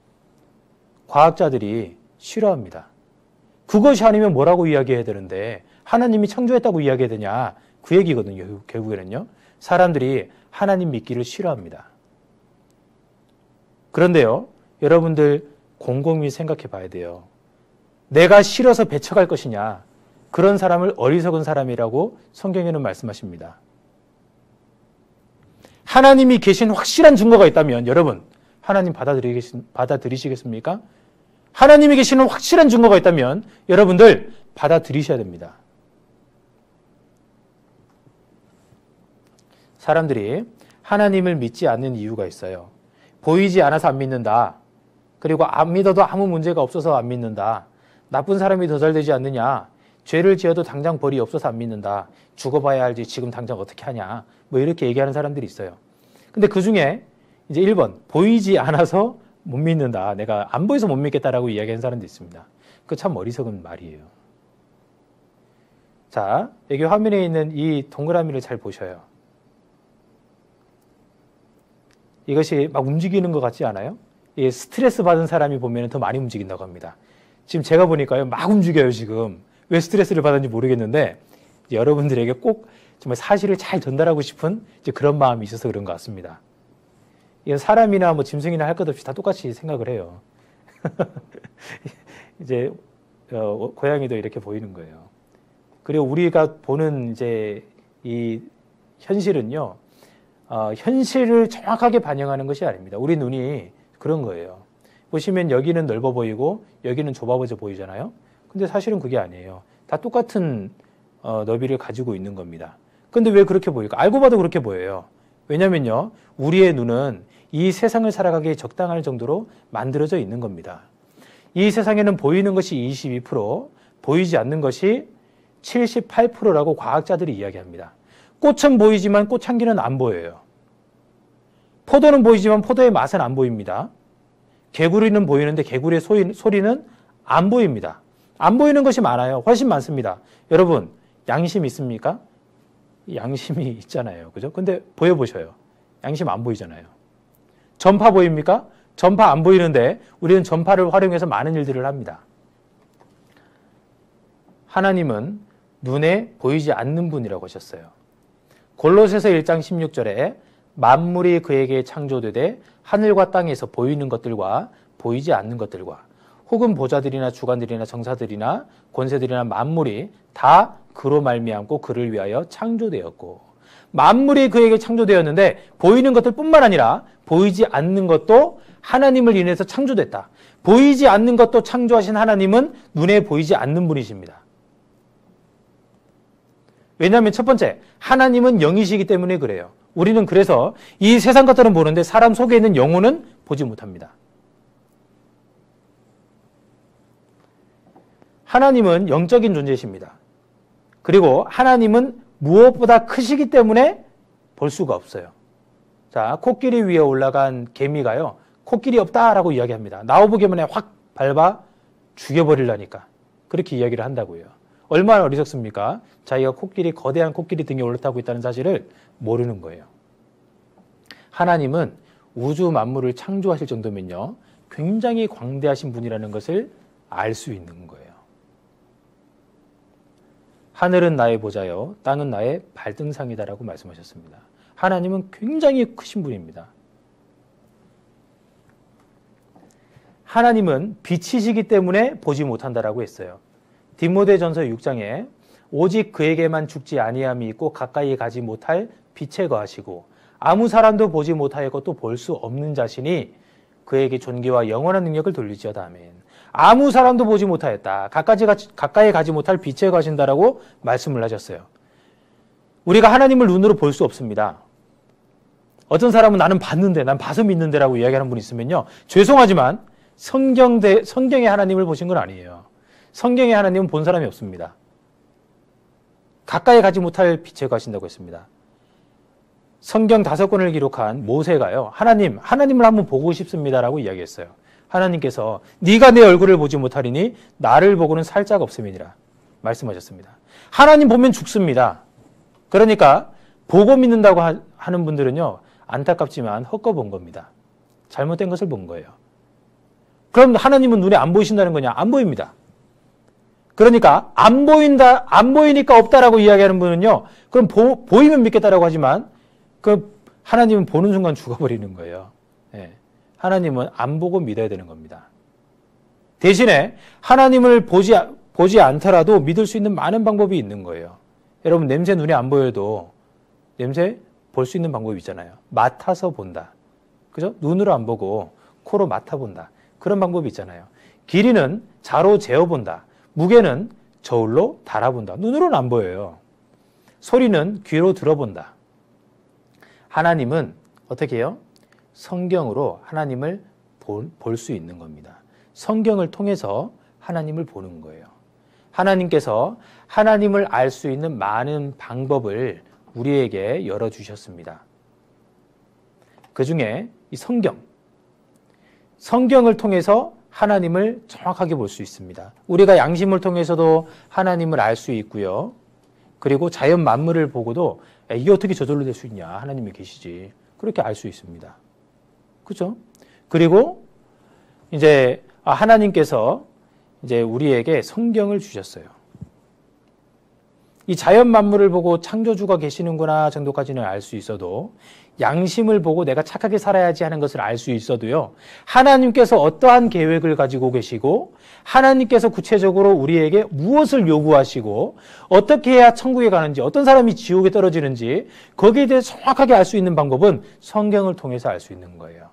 과학자들이 싫어합니다. 그것이 아니면 뭐라고 이야기해야 되는데, 하나님이 창조했다고 이야기해야 되냐? 그 얘기거든요, 결국에는요. 사람들이 하나님 믿기를 싫어합니다. 그런데요, 여러분들 곰곰이 생각해 봐야 돼요. 내가 싫어서 배척할 것이냐? 그런 사람을 어리석은 사람이라고 성경에는 말씀하십니다. 하나님이 계신 확실한 증거가 있다면, 여러분, 하나님 받아들이시겠습니까? 하나님이 계시는 확실한 증거가 있다면 여러분들 받아들이셔야 됩니다. 사람들이 하나님을 믿지 않는 이유가 있어요. 보이지 않아서 안 믿는다. 그리고 안 믿어도 아무 문제가 없어서 안 믿는다. 나쁜 사람이 더 잘 되지 않느냐. 죄를 지어도 당장 벌이 없어서 안 믿는다. 죽어봐야 알지 지금 당장 어떻게 하냐. 뭐 이렇게 얘기하는 사람들이 있어요. 근데 그 중에 이제 1번, 보이지 않아서 못 믿는다. 내가 안 보여서 못 믿겠다라고 이야기하는 사람도 있습니다. 그 참 어리석은 말이에요. 자, 여기 화면에 있는 이 동그라미를 잘 보셔요. 이것이 막 움직이는 것 같지 않아요? 이 스트레스 받은 사람이 보면 더 많이 움직인다고 합니다. 지금 제가 보니까요, 막 움직여요, 지금. 왜 스트레스를 받았는지 모르겠는데, 여러분들에게 꼭 정말 사실을 잘 전달하고 싶은 이제 그런 마음이 있어서 그런 것 같습니다. 이건 사람이나 뭐 짐승이나 할 것 없이 다 똑같이 생각을 해요. 이제, 고양이도 이렇게 보이는 거예요. 그리고 우리가 보는 이제 이 현실은요, 현실을 정확하게 반영하는 것이 아닙니다. 우리 눈이 그런 거예요. 보시면 여기는 넓어 보이고 여기는 좁아져 보이잖아요. 근데 사실은 그게 아니에요. 다 똑같은 너비를 가지고 있는 겁니다. 근데 왜 그렇게 보일까? 알고 봐도 그렇게 보여요. 왜냐면요, 우리의 눈은 이 세상을 살아가기에 적당할 정도로 만들어져 있는 겁니다. 이 세상에는 보이는 것이 22%, 보이지 않는 것이 78%라고 과학자들이 이야기합니다. 꽃은 보이지만 꽃향기는 안 보여요. 포도는 보이지만 포도의 맛은 안 보입니다. 개구리는 보이는데 개구리의 소리는 안 보입니다. 안 보이는 것이 많아요. 훨씬 많습니다. 여러분, 양심 있습니까? 양심이 있잖아요. 그죠? 근데 보여보셔요. 양심 안 보이잖아요. 전파 보입니까? 전파 안 보이는데 우리는 전파를 활용해서 많은 일들을 합니다. 하나님은 눈에 보이지 않는 분이라고 하셨어요. 골로새서 1장 16절에 만물이 그에게 창조되되 하늘과 땅에서 보이는 것들과 보이지 않는 것들과 혹은 보좌들이나 주관들이나 정사들이나 권세들이나 만물이 다 그로 말미암고 그를 위하여 창조되었고, 만물이 그에게 창조되었는데 보이는 것들뿐만 아니라 보이지 않는 것도 하나님을 인해서 창조됐다. 보이지 않는 것도 창조하신 하나님은 눈에 보이지 않는 분이십니다. 왜냐하면 첫 번째, 하나님은 영이시기 때문에 그래요. 우리는 그래서 이 세상 것들은 보는데 사람 속에 있는 영혼은 보지 못합니다. 하나님은 영적인 존재이십니다. 그리고 하나님은 무엇보다 크시기 때문에 볼 수가 없어요. 자, 코끼리 위에 올라간 개미가요, 코끼리 없다라고 이야기합니다. 나오보기만 해 확 밟아 죽여버리려니까 그렇게 이야기를 한다고요. 얼마나 어리석습니까? 자기가 거대한 코끼리 등에 올라타고 있다는 사실을 모르는 거예요. 하나님은 우주 만물을 창조하실 정도면요, 굉장히 광대하신 분이라는 것을 알 수 있는 거예요. 하늘은 나의 보좌요, 땅은 나의 발등상이다라고 말씀하셨습니다. 하나님은 굉장히 크신 분입니다. 하나님은 빛이시기 때문에 보지 못한다라고 했어요. 디모데전서 6장에 오직 그에게만 죽지 아니함이 있고 가까이 가지 못할 빛에 거하시고 아무 사람도 보지 못하였고 또 볼 수 없는 자신이 그에게 존귀와 영원한 능력을 돌리지어다. 아멘. 아무 사람도 보지 못하였다. 가까이 가지 못할 빛에 가신다라고 말씀을 하셨어요. 우리가 하나님을 눈으로 볼 수 없습니다. 어떤 사람은 나는 봤는데, 난 봐서 믿는데라고 이야기하는 분이 있으면요. 죄송하지만 성경의 하나님을 보신 건 아니에요. 성경의 하나님은 본 사람이 없습니다. 가까이 가지 못할 빛에 가신다고 했습니다. 성경 5권을 기록한 모세가요. 하나님을 한번 보고 싶습니다라고 이야기했어요. 하나님께서 네가 내 얼굴을 보지 못하리니 나를 보고는 살짝 없음이니라 말씀하셨습니다. 하나님 보면 죽습니다. 그러니까 보고 믿는다고 하는 분들은요. 안타깝지만 헛거본 겁니다. 잘못된 것을 본 거예요. 그럼 하나님은 눈에 안 보이신다는 거냐? 안 보입니다. 그러니까 안 보이니까 없다라고 이야기하는 분은요. 그럼 보이면 믿겠다라고 하지만 그 하나님은 보는 순간 죽어버리는 거예요. 네. 하나님은 안 보고 믿어야 되는 겁니다. 대신에 하나님을 보지 않더라도 믿을 수 있는 많은 방법이 있는 거예요. 여러분 냄새 눈에 안 보여도 냄새 볼 수 있는 방법이 있잖아요. 맡아서 본다. 그죠? 눈으로 안 보고 코로 맡아본다. 그런 방법이 있잖아요. 길이는 자로 재어본다. 무게는 저울로 달아본다. 눈으로는 안 보여요. 소리는 귀로 들어본다. 하나님은 어떻게 해요? 성경으로 하나님을 볼 수 있는 겁니다. 성경을 통해서 하나님을 보는 거예요. 하나님께서 하나님을 알 수 있는 많은 방법을 우리에게 열어주셨습니다. 그 중에 이 성경을 통해서 하나님을 정확하게 볼 수 있습니다. 우리가 양심을 통해서도 하나님을 알 수 있고요. 그리고 자연 만물을 보고도 이게 어떻게 저절로 될 수 있냐? 하나님이 계시지. 그렇게 알 수 있습니다. 그죠? 그리고 이제 하나님께서 이제 우리에게 성경을 주셨어요. 이 자연 만물을 보고 창조주가 계시는구나 정도까지는 알 수 있어도 양심을 보고 내가 착하게 살아야지 하는 것을 알 수 있어도요. 하나님께서 어떠한 계획을 가지고 계시고 하나님께서 구체적으로 우리에게 무엇을 요구하시고 어떻게 해야 천국에 가는지 어떤 사람이 지옥에 떨어지는지 거기에 대해 정확하게 알 수 있는 방법은 성경을 통해서 알 수 있는 거예요.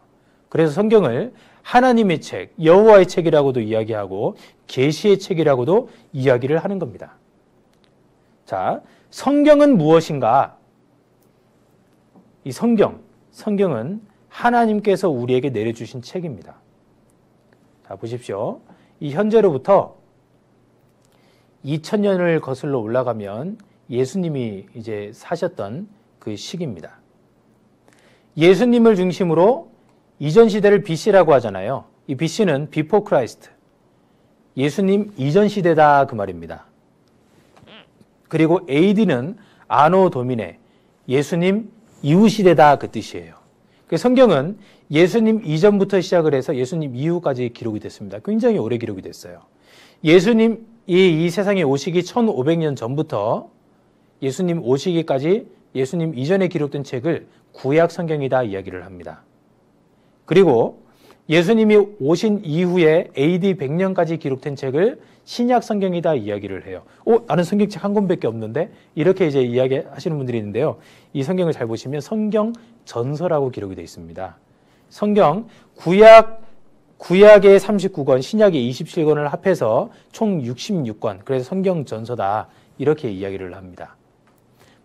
그래서 성경을 하나님의 책, 여호와의 책이라고도 이야기하고 계시의 책이라고도 이야기를 하는 겁니다. 자, 성경은 무엇인가? 이 성경은 하나님께서 우리에게 내려주신 책입니다. 자, 보십시오. 이 현재로부터 2000년을 거슬러 올라가면 예수님이 이제 사셨던 그 시기입니다. 예수님을 중심으로 이전 시대를 BC라고 하잖아요. 이 BC는 Before Christ. 예수님 이전 시대다 그 말입니다. 그리고 AD는 아노 도미네. 예수님 이후 시대다 그 뜻이에요. 성경은 예수님 이전부터 시작을 해서 예수님 이후까지 기록이 됐습니다. 굉장히 오래 기록이 됐어요. 예수님이 이 세상에 오시기 1500년 전부터 예수님 오시기까지 예수님 이전에 기록된 책을 구약 성경이다 이야기를 합니다. 그리고 예수님이 오신 이후에 AD 100년까지 기록된 책을 신약 성경이다 이야기를 해요. 나는 성경책 한 권밖에 없는데 이렇게 이제 이야기하시는 분들이 있는데요. 이 성경을 잘 보시면 성경 전서라고 기록이 되어 있습니다. 성경 구약의 39권, 신약의 27권을 합해서 총 66권. 그래서 성경 전서다 이렇게 이야기를 합니다.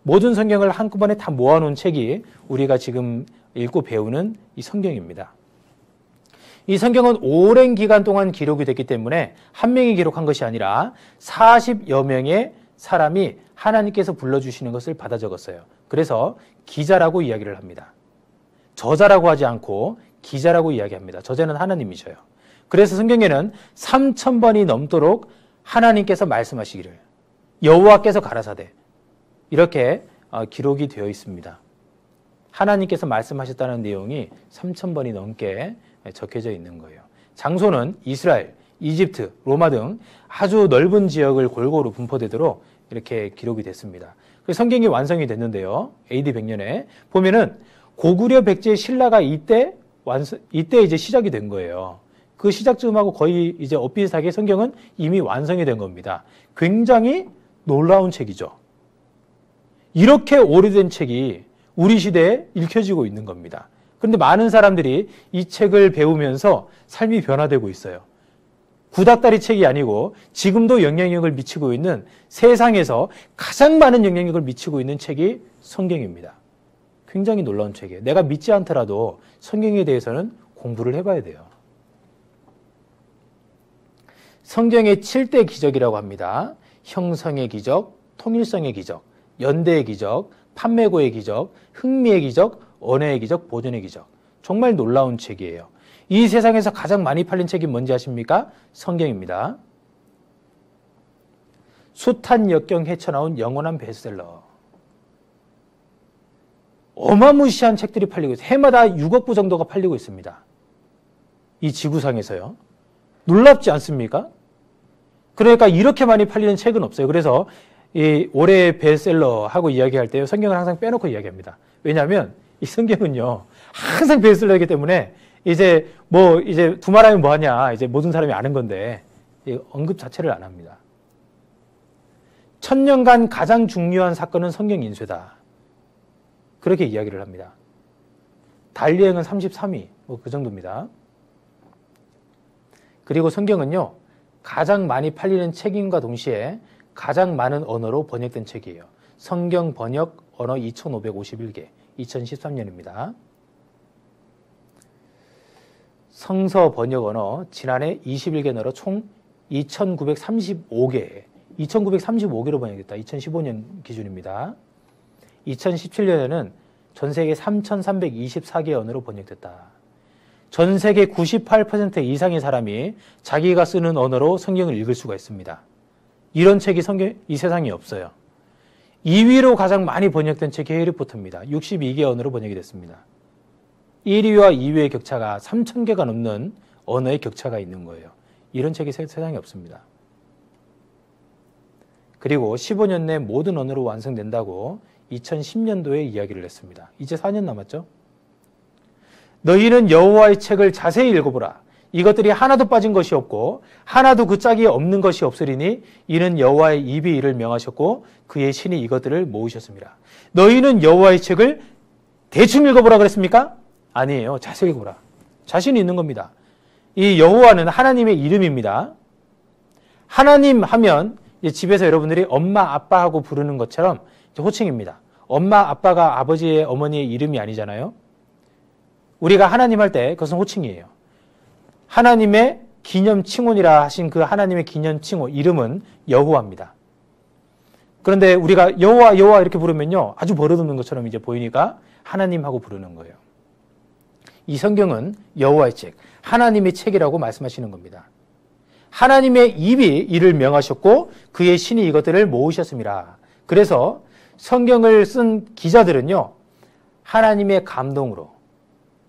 모든 성경을 한꺼번에 다 모아놓은 책이 우리가 지금 읽고 배우는 이 성경입니다. 이 성경은 오랜 기간 동안 기록이 됐기 때문에 한 명이 기록한 것이 아니라 40여 명의 사람이 하나님께서 불러주시는 것을 받아 적었어요. 그래서 기자라고 이야기를 합니다. 저자라고 하지 않고 기자라고 이야기합니다. 저자는 하나님이셔요. 그래서 성경에는 3000번이 넘도록 하나님께서 말씀하시기를 여호와께서 가라사대 이렇게 기록이 되어 있습니다. 하나님께서 말씀하셨다는 내용이 3000번이 넘게 적혀져 있는 거예요. 장소는 이스라엘, 이집트, 로마 등 아주 넓은 지역을 골고루 분포되도록 이렇게 기록이 됐습니다. 그래서 성경이 완성이 됐는데요. AD 100년에 보면은 고구려 백제 신라가 이때 이제 시작이 된 거예요. 그 시작쯤하고 거의 이제 엇비슷하게 성경은 이미 완성이 된 겁니다. 굉장히 놀라운 책이죠. 이렇게 오래된 책이 우리 시대에 읽혀지고 있는 겁니다. 그런데 많은 사람들이 이 책을 배우면서 삶이 변화되고 있어요. 구닥다리 책이 아니고 지금도 영향력을 미치고 있는, 세상에서 가장 많은 영향력을 미치고 있는 책이 성경입니다. 굉장히 놀라운 책이에요. 내가 믿지 않더라도 성경에 대해서는 공부를 해봐야 돼요. 성경의 7대 기적이라고 합니다. 형성의 기적, 통일성의 기적, 연대의 기적, 판매고의 기적, 흥미의 기적, 언어의 기적, 보존의 기적. 정말 놀라운 책이에요. 이 세상에서 가장 많이 팔린 책이 뭔지 아십니까? 성경입니다. 숱한 역경 헤쳐나온 영원한 베스트셀러. 어마무시한 책들이 팔리고 있어요. 해마다 6억 부 정도가 팔리고 있습니다. 이 지구상에서요. 놀랍지 않습니까? 그러니까 이렇게 많이 팔리는 책은 없어요. 그래서 이 올해의 베스트셀러 하고 이야기할 때 성경을 항상 빼놓고 이야기합니다. 왜냐하면 이 성경은요, 항상 베스트셀러이기 때문에 이제 두말하면 뭐하냐, 이제 모든 사람이 아는 건데 언급 자체를 안 합니다. 1000년간 가장 중요한 사건은 성경 인쇄다. 그렇게 이야기를 합니다. 달리행은 33위, 그 정도입니다. 그리고 성경은요, 가장 많이 팔리는 책임과 동시에 가장 많은 언어로 번역된 책이에요. 성경 번역 언어 2551개, 2013년입니다. 성서 번역 언어 지난해 21개 나라 총 2935개, 2935개로 번역됐다. 2015년 기준입니다. 2017년에는 전 세계 3,324개 언어로 번역됐다. 전 세계 98% 이상의 사람이 자기가 쓰는 언어로 성경을 읽을 수가 있습니다. 이런 책이 이 세상에 없어요. 2위로 가장 많이 번역된 책이 해리포터입니다. 62개 언어로 번역이 됐습니다. 1위와 2위의 격차가 3,000개가 넘는 언어의 격차가 있는 거예요. 이런 책이 세상에 없습니다. 그리고 15년 내 모든 언어로 완성된다고 2010년도에 이야기를 했습니다. 이제 4년 남았죠? 너희는 여호와의 책을 자세히 읽어보라. 이것들이 하나도 빠진 것이 없고 하나도 그 짝이 없는 것이 없으리니 이는 여호와의 입이 이를 명하셨고 그의 신이 이것들을 모으셨습니다. 너희는 여호와의 책을 대충 읽어보라 그랬습니까? 아니에요. 자세히 읽어보라. 자신이 있는 겁니다. 이 여호와는 하나님의 이름입니다. 하나님 하면 집에서 여러분들이 엄마, 아빠하고 부르는 것처럼 호칭입니다. 엄마, 아빠가 아버지의, 어머니의 이름이 아니잖아요. 우리가 하나님 할 때 그것은 호칭이에요. 하나님의 기념칭혼이라 하신 그 하나님의 기념칭호 이름은 여호와입니다. 그런데 우리가 여호와, 여호와 이렇게 부르면요, 아주 버릇없는 것처럼 이제 보이니까 하나님하고 부르는 거예요. 이 성경은 여호와의 책, 하나님의 책이라고 말씀하시는 겁니다. 하나님의 입이 이를 명하셨고 그의 신이 이것들을 모으셨습니다. 그래서 성경을 쓴 기자들은요, 하나님의 감동으로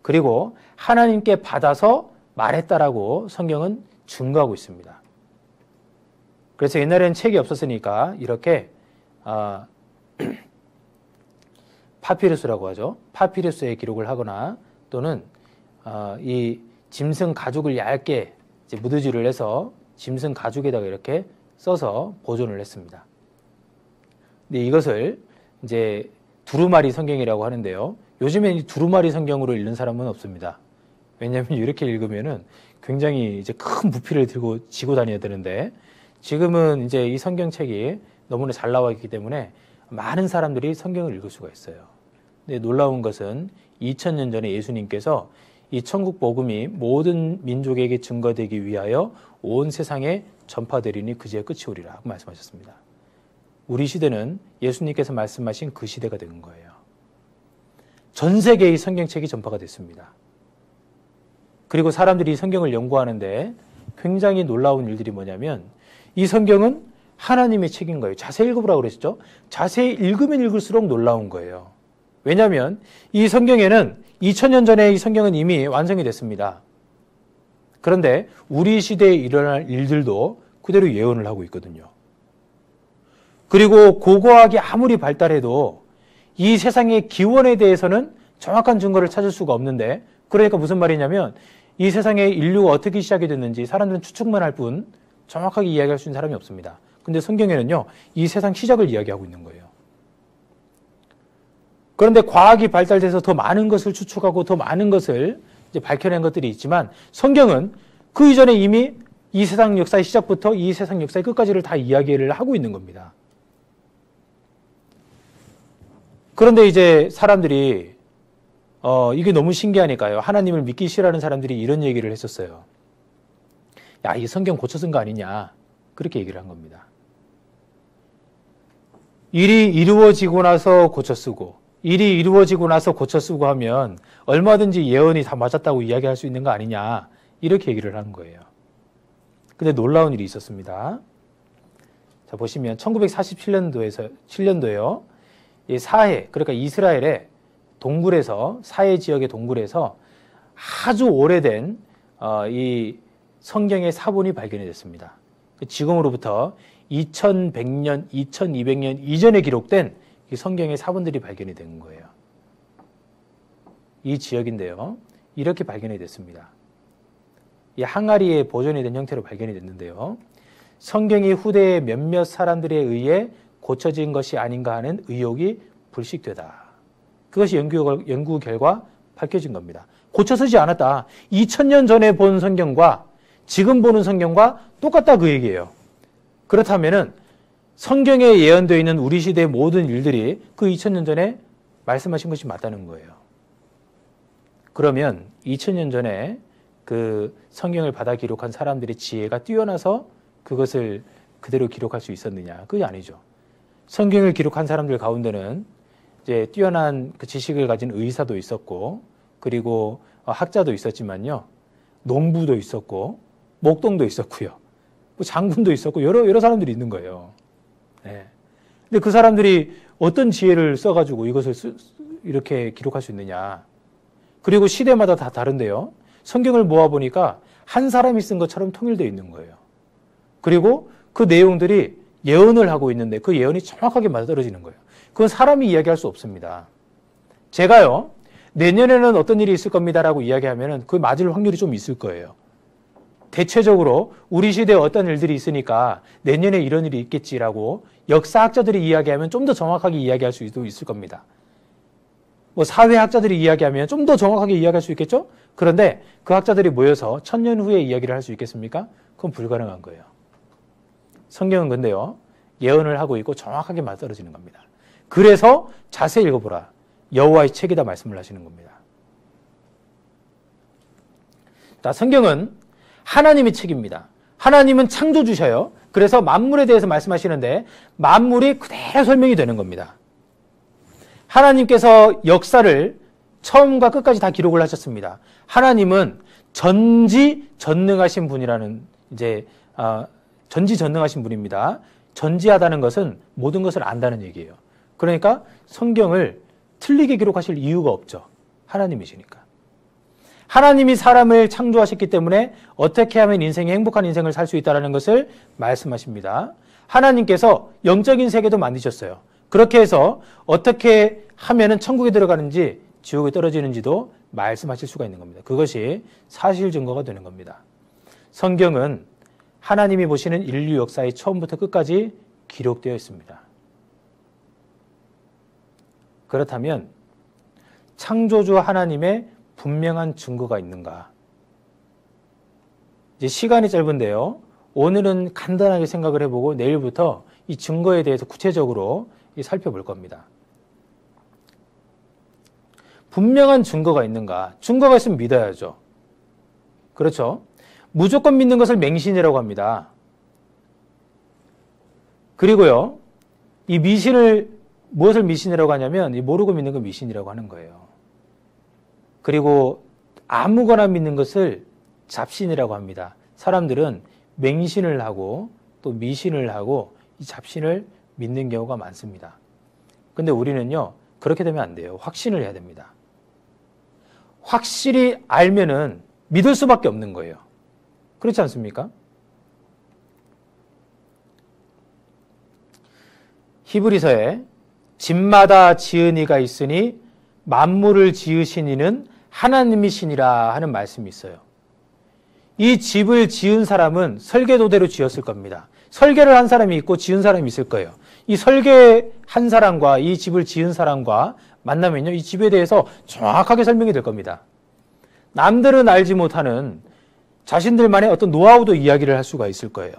그리고 하나님께 받아서 말했다라고 성경은 증거하고 있습니다. 그래서 옛날에는 책이 없었으니까 이렇게 파피루스라고 하죠. 파피루스에 기록을 하거나 또는 이 짐승 가죽을 얇게 이제 무드질을 해서 짐승 가죽에다가 이렇게 써서 보존을 했습니다. 근데 이것을 이제 두루마리 성경이라고 하는데요. 요즘엔 이 두루마리 성경으로 읽는 사람은 없습니다. 왜냐하면 이렇게 읽으면은 굉장히 이제 큰 부피를 들고 지고 다녀야 되는데 지금은 이제 이 성경책이 너무나 잘 나와 있기 때문에 많은 사람들이 성경을 읽을 수가 있어요. 근데 놀라운 것은 2000년 전에 예수님께서 이 천국 복음이 모든 민족에게 증거되기 위하여 온 세상에 전파되리니 그제야 끝이 오리라 말씀하셨습니다. 우리 시대는 예수님께서 말씀하신 그 시대가 된 거예요. 전 세계의 성경책이 전파가 됐습니다. 그리고 사람들이 이 성경을 연구하는데 굉장히 놀라운 일들이 뭐냐면 이 성경은 하나님의 책인 거예요. 자세히 읽어보라고 그랬죠. 자세히 읽으면 읽을수록 놀라운 거예요. 왜냐하면 이 성경에는 2000년 전에 이 성경은 이미 완성이 됐습니다. 그런데 우리 시대에 일어날 일들도 그대로 예언을 하고 있거든요. 그리고 고고학이 아무리 발달해도 이 세상의 기원에 대해서는 정확한 증거를 찾을 수가 없는데, 그러니까 무슨 말이냐면 이 세상에 인류가 어떻게 시작이 됐는지 사람들은 추측만 할 뿐 정확하게 이야기할 수 있는 사람이 없습니다. 근데 성경에는요, 이 세상 시작을 이야기하고 있는 거예요. 그런데 과학이 발달돼서 더 많은 것을 추측하고 더 많은 것을 이제 밝혀낸 것들이 있지만 성경은 그 이전에 이미 이 세상 역사의 시작부터 이 세상 역사의 끝까지를 다 이야기를 하고 있는 겁니다. 그런데 이제 사람들이 이게 너무 신기하니까요. 하나님을 믿기 싫어하는 사람들이 이런 얘기를 했었어요. 야, 이 성경 고쳐 쓴 거 아니냐. 그렇게 얘기를 한 겁니다. 일이 이루어지고 나서 고쳐 쓰고 일이 이루어지고 나서 고쳐 쓰고 하면 얼마든지 예언이 다 맞았다고 이야기할 수 있는 거 아니냐. 이렇게 얘기를 하는 거예요. 근데 놀라운 일이 있었습니다. 자, 보시면 1947년도에요. 이 사해, 그러니까 이스라엘의 동굴에서, 사해 지역의 동굴에서 아주 오래된 이 성경의 사본이 발견이 됐습니다. 지금으로부터 2100년, 2200년 이전에 기록된 이 성경의 사본들이 발견이 된 거예요. 이 지역인데요. 이렇게 발견이 됐습니다. 이 항아리에 보존이 된 형태로 발견이 됐는데요. 성경이 후대의 몇몇 사람들에 의해 고쳐진 것이 아닌가 하는 의혹이 불식되다. 그것이 연구 결과 밝혀진 겁니다. 고쳐 쓰지 않았다. 2000년 전에 본 성경과 지금 보는 성경과 똑같다 그 얘기예요. 그렇다면은 성경에 예언되어 있는 우리 시대의 모든 일들이 그 2000년 전에 말씀하신 것이 맞다는 거예요. 그러면 2000년 전에 그 성경을 받아 기록한 사람들의 지혜가 뛰어나서 그것을 그대로 기록할 수 있었느냐? 그게 아니죠. 성경을 기록한 사람들 가운데는 이제 뛰어난 그 지식을 가진 의사도 있었고, 그리고 학자도 있었지만요, 농부도 있었고, 목동도 있었고요, 장군도 있었고, 여러 사람들이 있는 거예요. 네. 근데 그 사람들이 어떤 지혜를 써가지고 이것을 이렇게 기록할 수 있느냐? 그리고 시대마다 다 다른데요. 성경을 모아보니까 한 사람이 쓴 것처럼 통일되어 있는 거예요. 그리고 그 내용들이 예언을 하고 있는데 그 예언이 정확하게 맞아떨어지는 거예요. 그건 사람이 이야기할 수 없습니다. 제가요, 내년에는 어떤 일이 있을 겁니다라고 이야기하면 그게 맞을 확률이 좀 있을 거예요. 대체적으로 우리 시대에 어떤 일들이 있으니까 내년에 이런 일이 있겠지라고 역사학자들이 이야기하면 좀 더 정확하게 이야기할 수도 있을 겁니다. 뭐 사회학자들이 이야기하면 좀 더 정확하게 이야기할 수 있겠죠? 그런데 그 학자들이 모여서 1000년 후에 이야기를 할 수 있겠습니까? 그건 불가능한 거예요. 성경은 근데요, 예언을 하고 있고 정확하게 맞아떨어지는 겁니다. 그래서 자세히 읽어보라. 여호와의 책이다 말씀을 하시는 겁니다. 자, 성경은 하나님의 책입니다. 하나님은 창조주셔요. 그래서 만물에 대해서 말씀하시는데 만물이 그대로 설명이 되는 겁니다. 하나님께서 역사를 처음과 끝까지 다 기록을 하셨습니다. 하나님은 전지전능하신 분이라는 전지전능하신 분입니다. 전지하다는 것은 모든 것을 안다는 얘기예요. 그러니까 성경을 틀리게 기록하실 이유가 없죠. 하나님이시니까. 하나님이 사람을 창조하셨기 때문에 어떻게 하면 인생이 행복한 인생을 살 수 있다는 것을 말씀하십니다. 하나님께서 영적인 세계도 만드셨어요. 그렇게 해서 어떻게 하면 천국에 들어가는지 지옥에 떨어지는지도 말씀하실 수가 있는 겁니다. 그것이 사실 증거가 되는 겁니다. 성경은 하나님이 보시는 인류 역사의 처음부터 끝까지 기록되어 있습니다. 그렇다면 창조주 하나님의 분명한 증거가 있는가? 이제 시간이 짧은데요. 오늘은 간단하게 생각을 해보고 내일부터 이 증거에 대해서 구체적으로 살펴볼 겁니다. 분명한 증거가 있는가? 증거가 있으면 믿어야죠. 그렇죠? 무조건 믿는 것을 맹신이라고 합니다. 그리고요, 이 무엇을 미신이라고 하냐면 모르고 믿는 건 미신이라고 하는 거예요. 그리고 아무거나 믿는 것을 잡신이라고 합니다. 사람들은 맹신을 하고 또 미신을 하고 이 잡신을 믿는 경우가 많습니다. 근데 우리는요, 그렇게 되면 안 돼요. 확신을 해야 됩니다. 확실히 알면은 믿을 수밖에 없는 거예요. 그렇지 않습니까? 히브리서에 집마다 지은 이가 있으니 만물을 지으신 이는 하나님이시니라 하는 말씀이 있어요. 이 집을 지은 사람은 설계도대로 지었을 겁니다. 설계를 한 사람이 있고 지은 사람이 있을 거예요. 이 설계한 사람과 이 집을 지은 사람과 만나면요, 이 집에 대해서 정확하게 설명이 될 겁니다. 남들은 알지 못하는 자신들만의 어떤 노하우도 이야기를 할 수가 있을 거예요.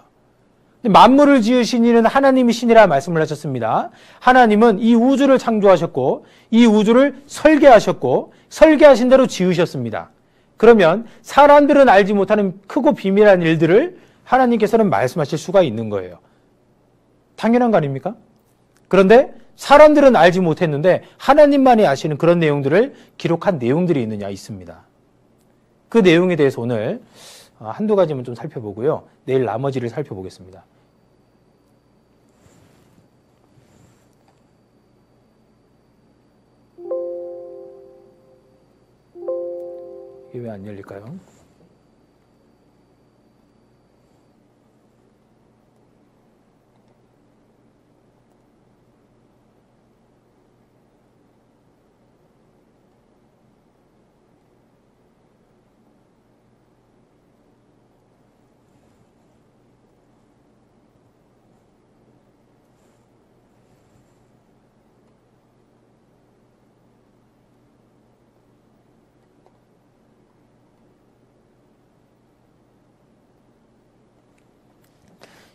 만물을 지으신 이는 하나님이 신이라 말씀을 하셨습니다. 하나님은 이 우주를 창조하셨고 이 우주를 설계하셨고 설계하신 대로 지으셨습니다. 그러면 사람들은 알지 못하는 크고 비밀한 일들을 하나님께서는 말씀하실 수가 있는 거예요. 당연한 거 아닙니까? 그런데 사람들은 알지 못했는데 하나님만이 아시는 그런 내용들을 기록한 내용들이 있습니다. 그 내용에 대해서 오늘 한두 가지만 좀 살펴보고요. 내일 나머지를 살펴보겠습니다. 이게 왜 안 열릴까요?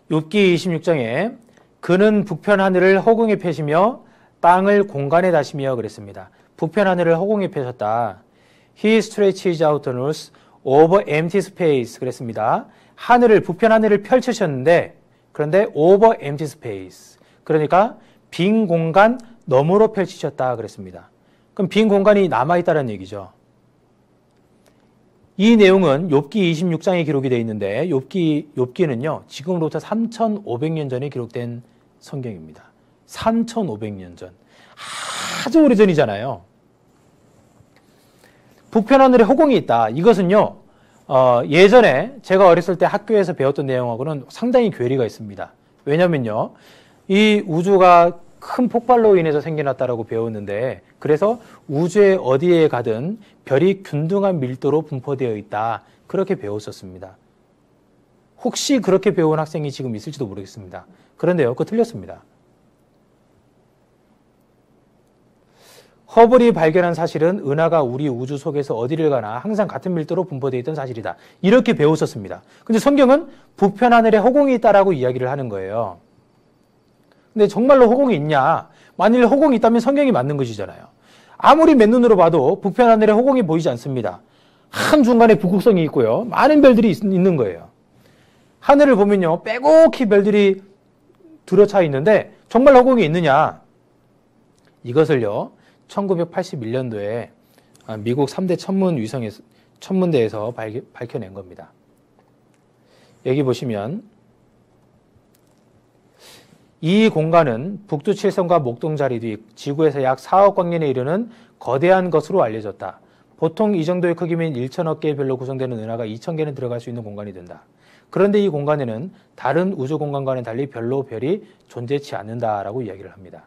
욥기 26장에 그는 북편 하늘을 허공에 펴시며 땅을 공간에 다시며 그랬습니다. 북편 하늘을 허공에 펴셨다. He stretches out the north over empty space 그랬습니다. 북편 하늘을 펼치셨는데 그런데 over empty space 그러니까 빈 공간 너머로 펼치셨다 그랬습니다. 그럼 빈 공간이 남아있다는 얘기죠. 이 내용은 욥기 26장에 기록이 되어 있는데 욥기는요. 지금으로부터 3,500년 전에 기록된 성경입니다. 3,500년 전. 아주 오래전이잖아요. 북편 하늘에 허공이 있다. 이것은요. 예전에 제가 어렸을 때 학교에서 배웠던 내용하고는 상당히 괴리가 있습니다. 왜냐면요. 이 우주가 큰 폭발로 인해서 생겨났다라고 배웠는데 그래서 우주의 어디에 가든 별이 균등한 밀도로 분포되어 있다. 그렇게 배웠었습니다. 혹시 그렇게 배운 학생이 지금 있을지도 모르겠습니다. 그런데요. 그거 틀렸습니다. 허블이 발견한 사실은 은하가 우리 우주 속에서 어디를 가나 항상 같은 밀도로 분포되어 있던 사실이다. 이렇게 배웠었습니다. 근데 성경은 북편 하늘에 허공이 있다라고 이야기를 하는 거예요. 근데 정말로 허공이 있냐? 만일 허공이 있다면 성경이 맞는 것이잖아요. 아무리 맨눈으로 봐도 북편 하늘에 허공이 보이지 않습니다. 한중간에 북극성이 있고요. 많은 별들이 있는 거예요. 하늘을 보면요. 빼곡히 별들이 들어차 있는데 정말 허공이 있느냐? 이것을요. 1981년도에 미국 3대 천문대에서 밝혀낸 겁니다. 여기 보시면 이 공간은 북두 7성과 목동자리 뒤 지구에서 약 4억 광년에 이르는 거대한 것으로 알려졌다. 보통 이 정도의 크기면 1천억 개의 별로 구성되는 은하가 2,000개는 들어갈 수 있는 공간이 된다. 그런데 이 공간에는 다른 우주 공간과는 달리 별로 별이 존재치 않는다라고 이야기를 합니다.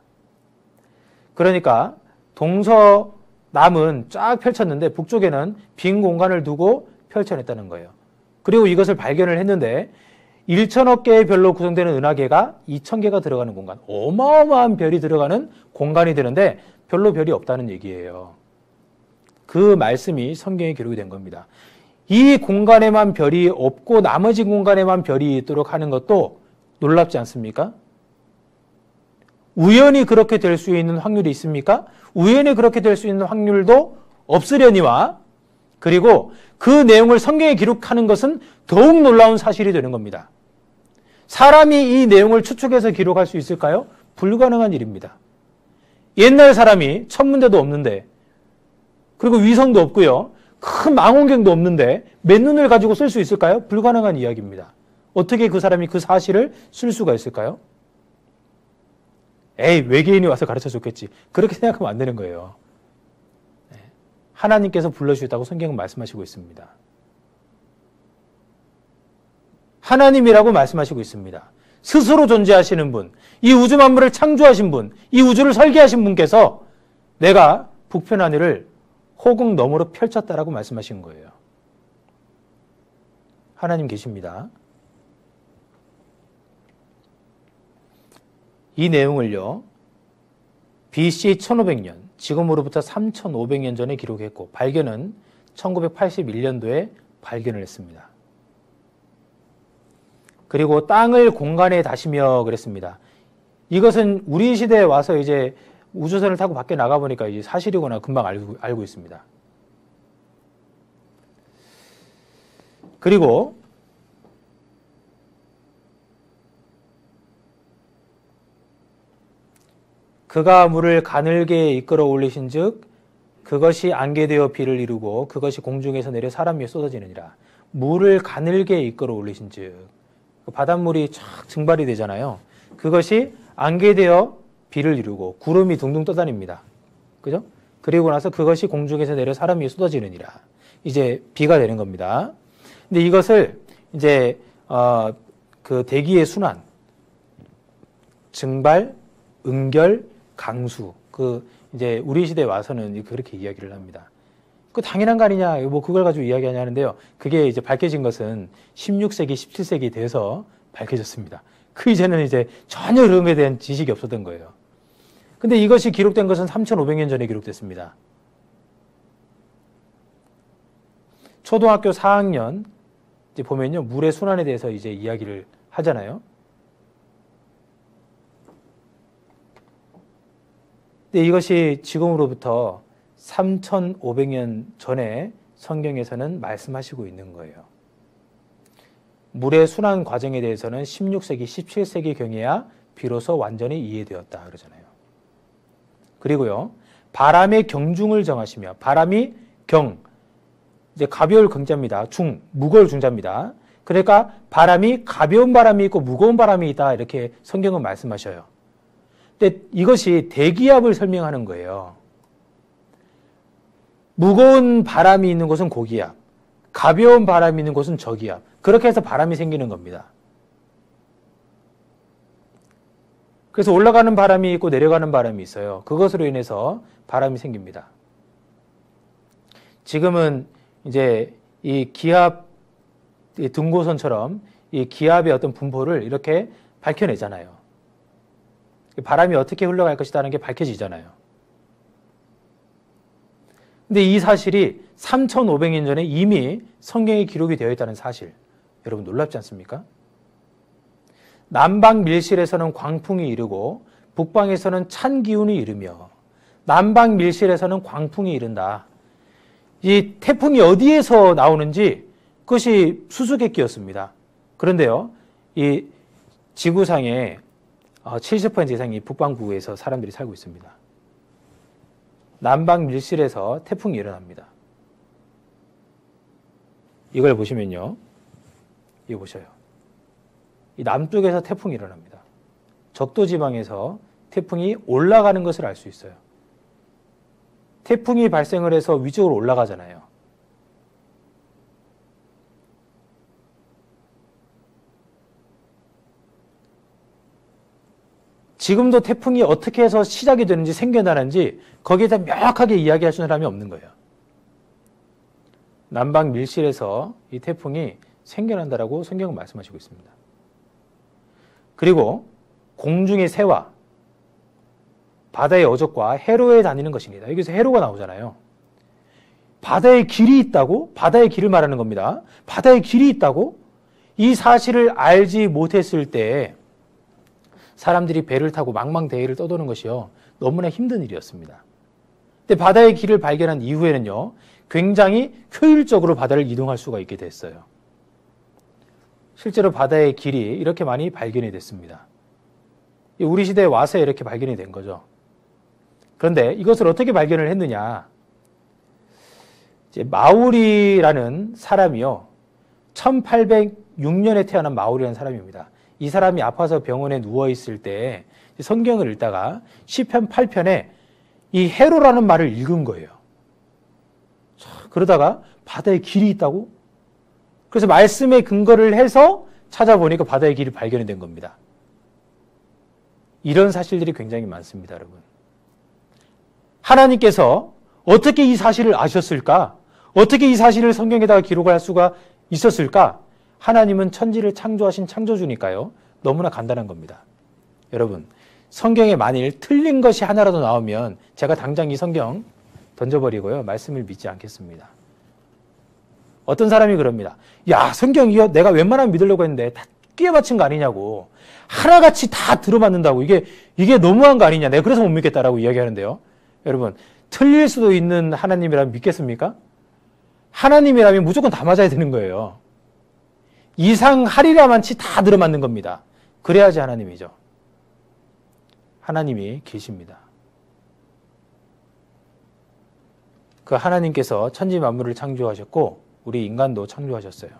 그러니까 동서남은 쫙 펼쳤는데 북쪽에는 빈 공간을 두고 펼쳐냈다는 거예요. 그리고 이것을 발견을 했는데 1천억 개의 별로 구성되는 은하계가 2,000개가 들어가는 공간, 어마어마한 별이 들어가는 공간이 되는데 별로 별이 없다는 얘기예요. 그 말씀이 성경에 기록이 된 겁니다. 이 공간에만 별이 없고 나머지 공간에만 별이 있도록 하는 것도 놀랍지 않습니까? 우연히 그렇게 될 수 있는 확률이 있습니까? 우연히 그렇게 될 수 있는 확률도 없으려니와 그리고 그 내용을 성경에 기록하는 것은 더욱 놀라운 사실이 되는 겁니다. 사람이 이 내용을 추측해서 기록할 수 있을까요? 불가능한 일입니다. 옛날 사람이 천문대도 없는데 그리고 위성도 없고요. 큰 망원경도 없는데 맨눈을 가지고 쓸 수 있을까요? 불가능한 이야기입니다. 어떻게 그 사람이 그 사실을 쓸 수가 있을까요? 에이, 외계인이 와서 가르쳐줬겠지. 그렇게 생각하면 안 되는 거예요. 하나님께서 불러주셨다고 성경은 말씀하시고 있습니다. 하나님이라고 말씀하시고 있습니다. 스스로 존재하시는 분, 이 우주 만물을 창조하신 분, 이 우주를 설계하신 분께서 내가 북편 하늘을 허공 너머로 펼쳤다라고 말씀하신 거예요. 하나님 계십니다. 이 내용을요, BC 1500년, 지금으로부터 3,500년 전에 기록했고 발견은 1981년도에 발견을 했습니다. 그리고 땅을 공간에 다시며 그랬습니다. 이것은 우리 시대에 와서 이제 우주선을 타고 밖에 나가보니까 이제 사실이구나 금방 알고 있습니다. 그리고 그가 물을 가늘게 이끌어 올리신 즉 그것이 안개되어 비를 이루고 그것이 공중에서 내려 사람 위에 쏟아지느니라. 물을 가늘게 이끌어 올리신 즉 바닷물이 쫙 증발이 되잖아요. 그것이 안개되어 비를 이루고 구름이 둥둥 떠다닙니다. 그죠? 그리고 나서 그것이 공중에서 내려 사람 위에 쏟아지느니라. 이제 비가 되는 겁니다. 근데 이것을 이제 그 대기의 순환, 증발, 응결, 강수, 그 이제 우리 시대에 와서는 그렇게 이야기를 합니다. 그 당연한 거 아니냐, 뭐 그걸 가지고 이야기하냐 하는데요. 그게 이제 밝혀진 것은 16세기, 17세기 돼서 밝혀졌습니다. 그 이전에는 이제 전혀 그런 것에 대한 지식이 없었던 거예요. 근데 이것이 기록된 것은 3,500년 전에 기록됐습니다. 초등학교 4학년 이제 보면요, 물의 순환에 대해서 이제 이야기를 하잖아요. 근데 이것이 지금으로부터 3,500년 전에 성경에서는 말씀하시고 있는 거예요. 물의 순환 과정에 대해서는 16세기, 17세기경에야 비로소 완전히 이해되었다 그러잖아요. 그리고요, 바람의 경중을 정하시며, 바람이 경, 이제 가벼울 경자입니다. 중, 무거울 중자입니다. 그러니까 바람이 가벼운 바람이 있고 무거운 바람이 있다 이렇게 성경은 말씀하셔요. 근데 이것이 대기압을 설명하는 거예요. 무거운 바람이 있는 곳은 고기압, 가벼운 바람이 있는 곳은 저기압. 그렇게 해서 바람이 생기는 겁니다. 그래서 올라가는 바람이 있고 내려가는 바람이 있어요. 그것으로 인해서 바람이 생깁니다. 지금은 이제 이 기압 등고선처럼 이 기압의 어떤 분포를 이렇게 밝혀내잖아요. 바람이 어떻게 흘러갈 것이라는 게 밝혀지잖아요. 근데 이 사실이 3,500년 전에 이미 성경에 기록이 되어 있다는 사실, 여러분 놀랍지 않습니까? 남방 밀실에서는 광풍이 이르고 북방에서는 찬 기운이 이르며, 남방 밀실에서는 광풍이 이른다. 이 태풍이 어디에서 나오는지 그것이 수수께끼였습니다. 그런데요, 이 지구상의 70% 이상이 북반구에서 사람들이 살고 있습니다. 남방 밀실에서 태풍이 일어납니다. 이걸 보시면요, 이거 보셔요. 이 남쪽에서 태풍이 일어납니다. 적도지방에서 태풍이 올라가는 것을 알 수 있어요. 태풍이 발생을 해서 위쪽으로 올라가잖아요. 지금도 태풍이 어떻게 해서 시작이 되는지 생겨나는지 거기에 대해 명확하게 이야기할 수 있는 사람이 없는 거예요. 남방 밀실에서 이 태풍이 생겨난다라고 성경은 말씀하시고 있습니다. 그리고 공중의 새와 바다의 어족과 해로에 다니는 것입니다. 여기서 해로가 나오잖아요. 바다에 길이 있다고? 바다의 길을 말하는 겁니다. 바다에 길이 있다고? 이 사실을 알지 못했을 때 사람들이 배를 타고 망망대해를 떠도는 것이요, 너무나 힘든 일이었습니다. 근데 바다의 길을 발견한 이후에는요, 굉장히 효율적으로 바다를 이동할 수가 있게 됐어요. 실제로 바다의 길이 이렇게 많이 발견이 됐습니다. 우리 시대에 와서 이렇게 발견이 된 거죠. 그런데 이것을 어떻게 발견을 했느냐? 이제 마우리라는 사람이요, 1806년에 태어난 마우리라는 사람입니다. 이 사람이 아파서 병원에 누워있을 때 성경을 읽다가 시편 8편에 이 해로라는 말을 읽은 거예요. 그러다가 바다에 길이 있다고? 그래서 말씀에 근거를 해서 찾아보니까 바다의 길이 발견이 된 겁니다. 이런 사실들이 굉장히 많습니다, 여러분. 하나님께서 어떻게 이 사실을 아셨을까? 어떻게 이 사실을 성경에다가 기록을 할 수가 있었을까? 하나님은 천지를 창조하신 창조주니까요. 너무나 간단한 겁니다. 여러분, 성경에 만일 틀린 것이 하나라도 나오면 제가 당장 이 성경 던져버리고요. 말씀을 믿지 않겠습니다. 어떤 사람이 그럽니다. 야, 성경 이거 내가 웬만하면 믿으려고 했는데 다 끼에 맞춘 거 아니냐고. 하나같이 다 들어맞는다고. 이게 너무한 거 아니냐. 내가 그래서 못 믿겠다라고 이야기하는데요. 여러분, 틀릴 수도 있는 하나님이라면 믿겠습니까? 하나님이라면 무조건 다 맞아야 되는 거예요. 이상하리라만치 다 들어맞는 겁니다. 그래야지 하나님이죠. 하나님이 계십니다. 그 하나님께서 천지 만물을 창조하셨고 우리 인간도 창조하셨어요.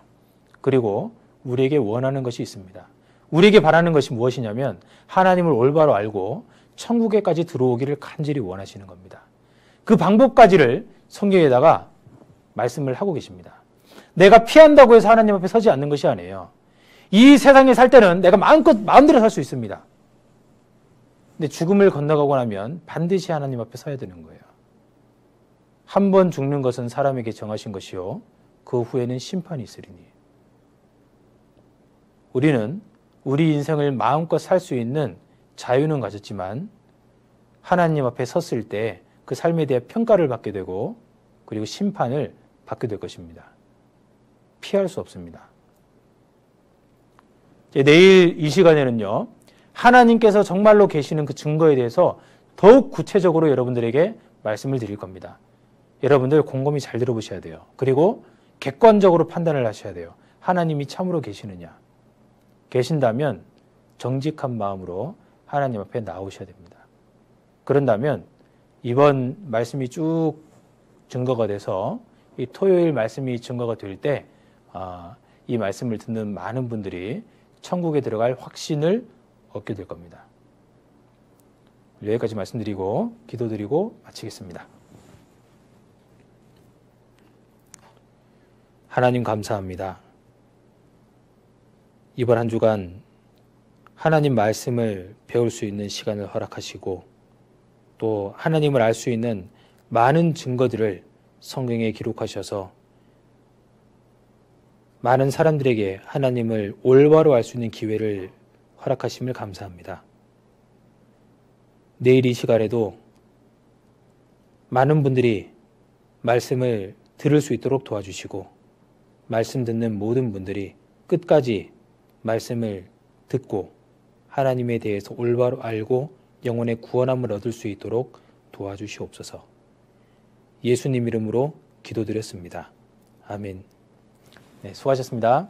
그리고 우리에게 원하는 것이 있습니다. 우리에게 바라는 것이 무엇이냐면 하나님을 올바로 알고 천국에까지 들어오기를 간절히 원하시는 겁니다. 그 방법까지를 성경에다가 말씀을 하고 계십니다. 내가 피한다고 해서 하나님 앞에 서지 않는 것이 아니에요. 이 세상에 살 때는 내가 마음대로 살 수 있습니다. 근데 죽음을 건너가고 나면 반드시 하나님 앞에 서야 되는 거예요. 한 번 죽는 것은 사람에게 정하신 것이요 그 후에는 심판이 있으리니. 우리는 우리 인생을 마음껏 살 수 있는 자유는 가졌지만 하나님 앞에 섰을 때 그 삶에 대해 평가를 받게 되고 그리고 심판을 받게 될 것입니다. 피할 수 없습니다. 내일 이 시간에는요, 하나님께서 정말로 계시는 그 증거에 대해서 더욱 구체적으로 여러분들에게 말씀을 드릴 겁니다. 여러분들 곰곰이 잘 들어보셔야 돼요. 그리고 객관적으로 판단을 하셔야 돼요. 하나님이 참으로 계시느냐. 계신다면 정직한 마음으로 하나님 앞에 나오셔야 됩니다. 그런다면 이번 말씀이 쭉 증거가 돼서 이 토요일 말씀이 증거가 될 때 이 말씀을 듣는 많은 분들이 천국에 들어갈 확신을 얻게 될 겁니다. 여기까지 말씀드리고 기도드리고 마치겠습니다. 하나님 감사합니다. 이번 한 주간 하나님 말씀을 배울 수 있는 시간을 허락하시고 또 하나님을 알 수 있는 많은 증거들을 성경에 기록하셔서 많은 사람들에게 하나님을 올바로 알 수 있는 기회를 허락하심을 감사합니다. 내일 이 시간에도 많은 분들이 말씀을 들을 수 있도록 도와주시고 말씀 듣는 모든 분들이 끝까지 말씀을 듣고 하나님에 대해서 올바로 알고 영혼의 구원함을 얻을 수 있도록 도와주시옵소서. 예수님 이름으로 기도드렸습니다. 아멘. 네, 수고하셨습니다.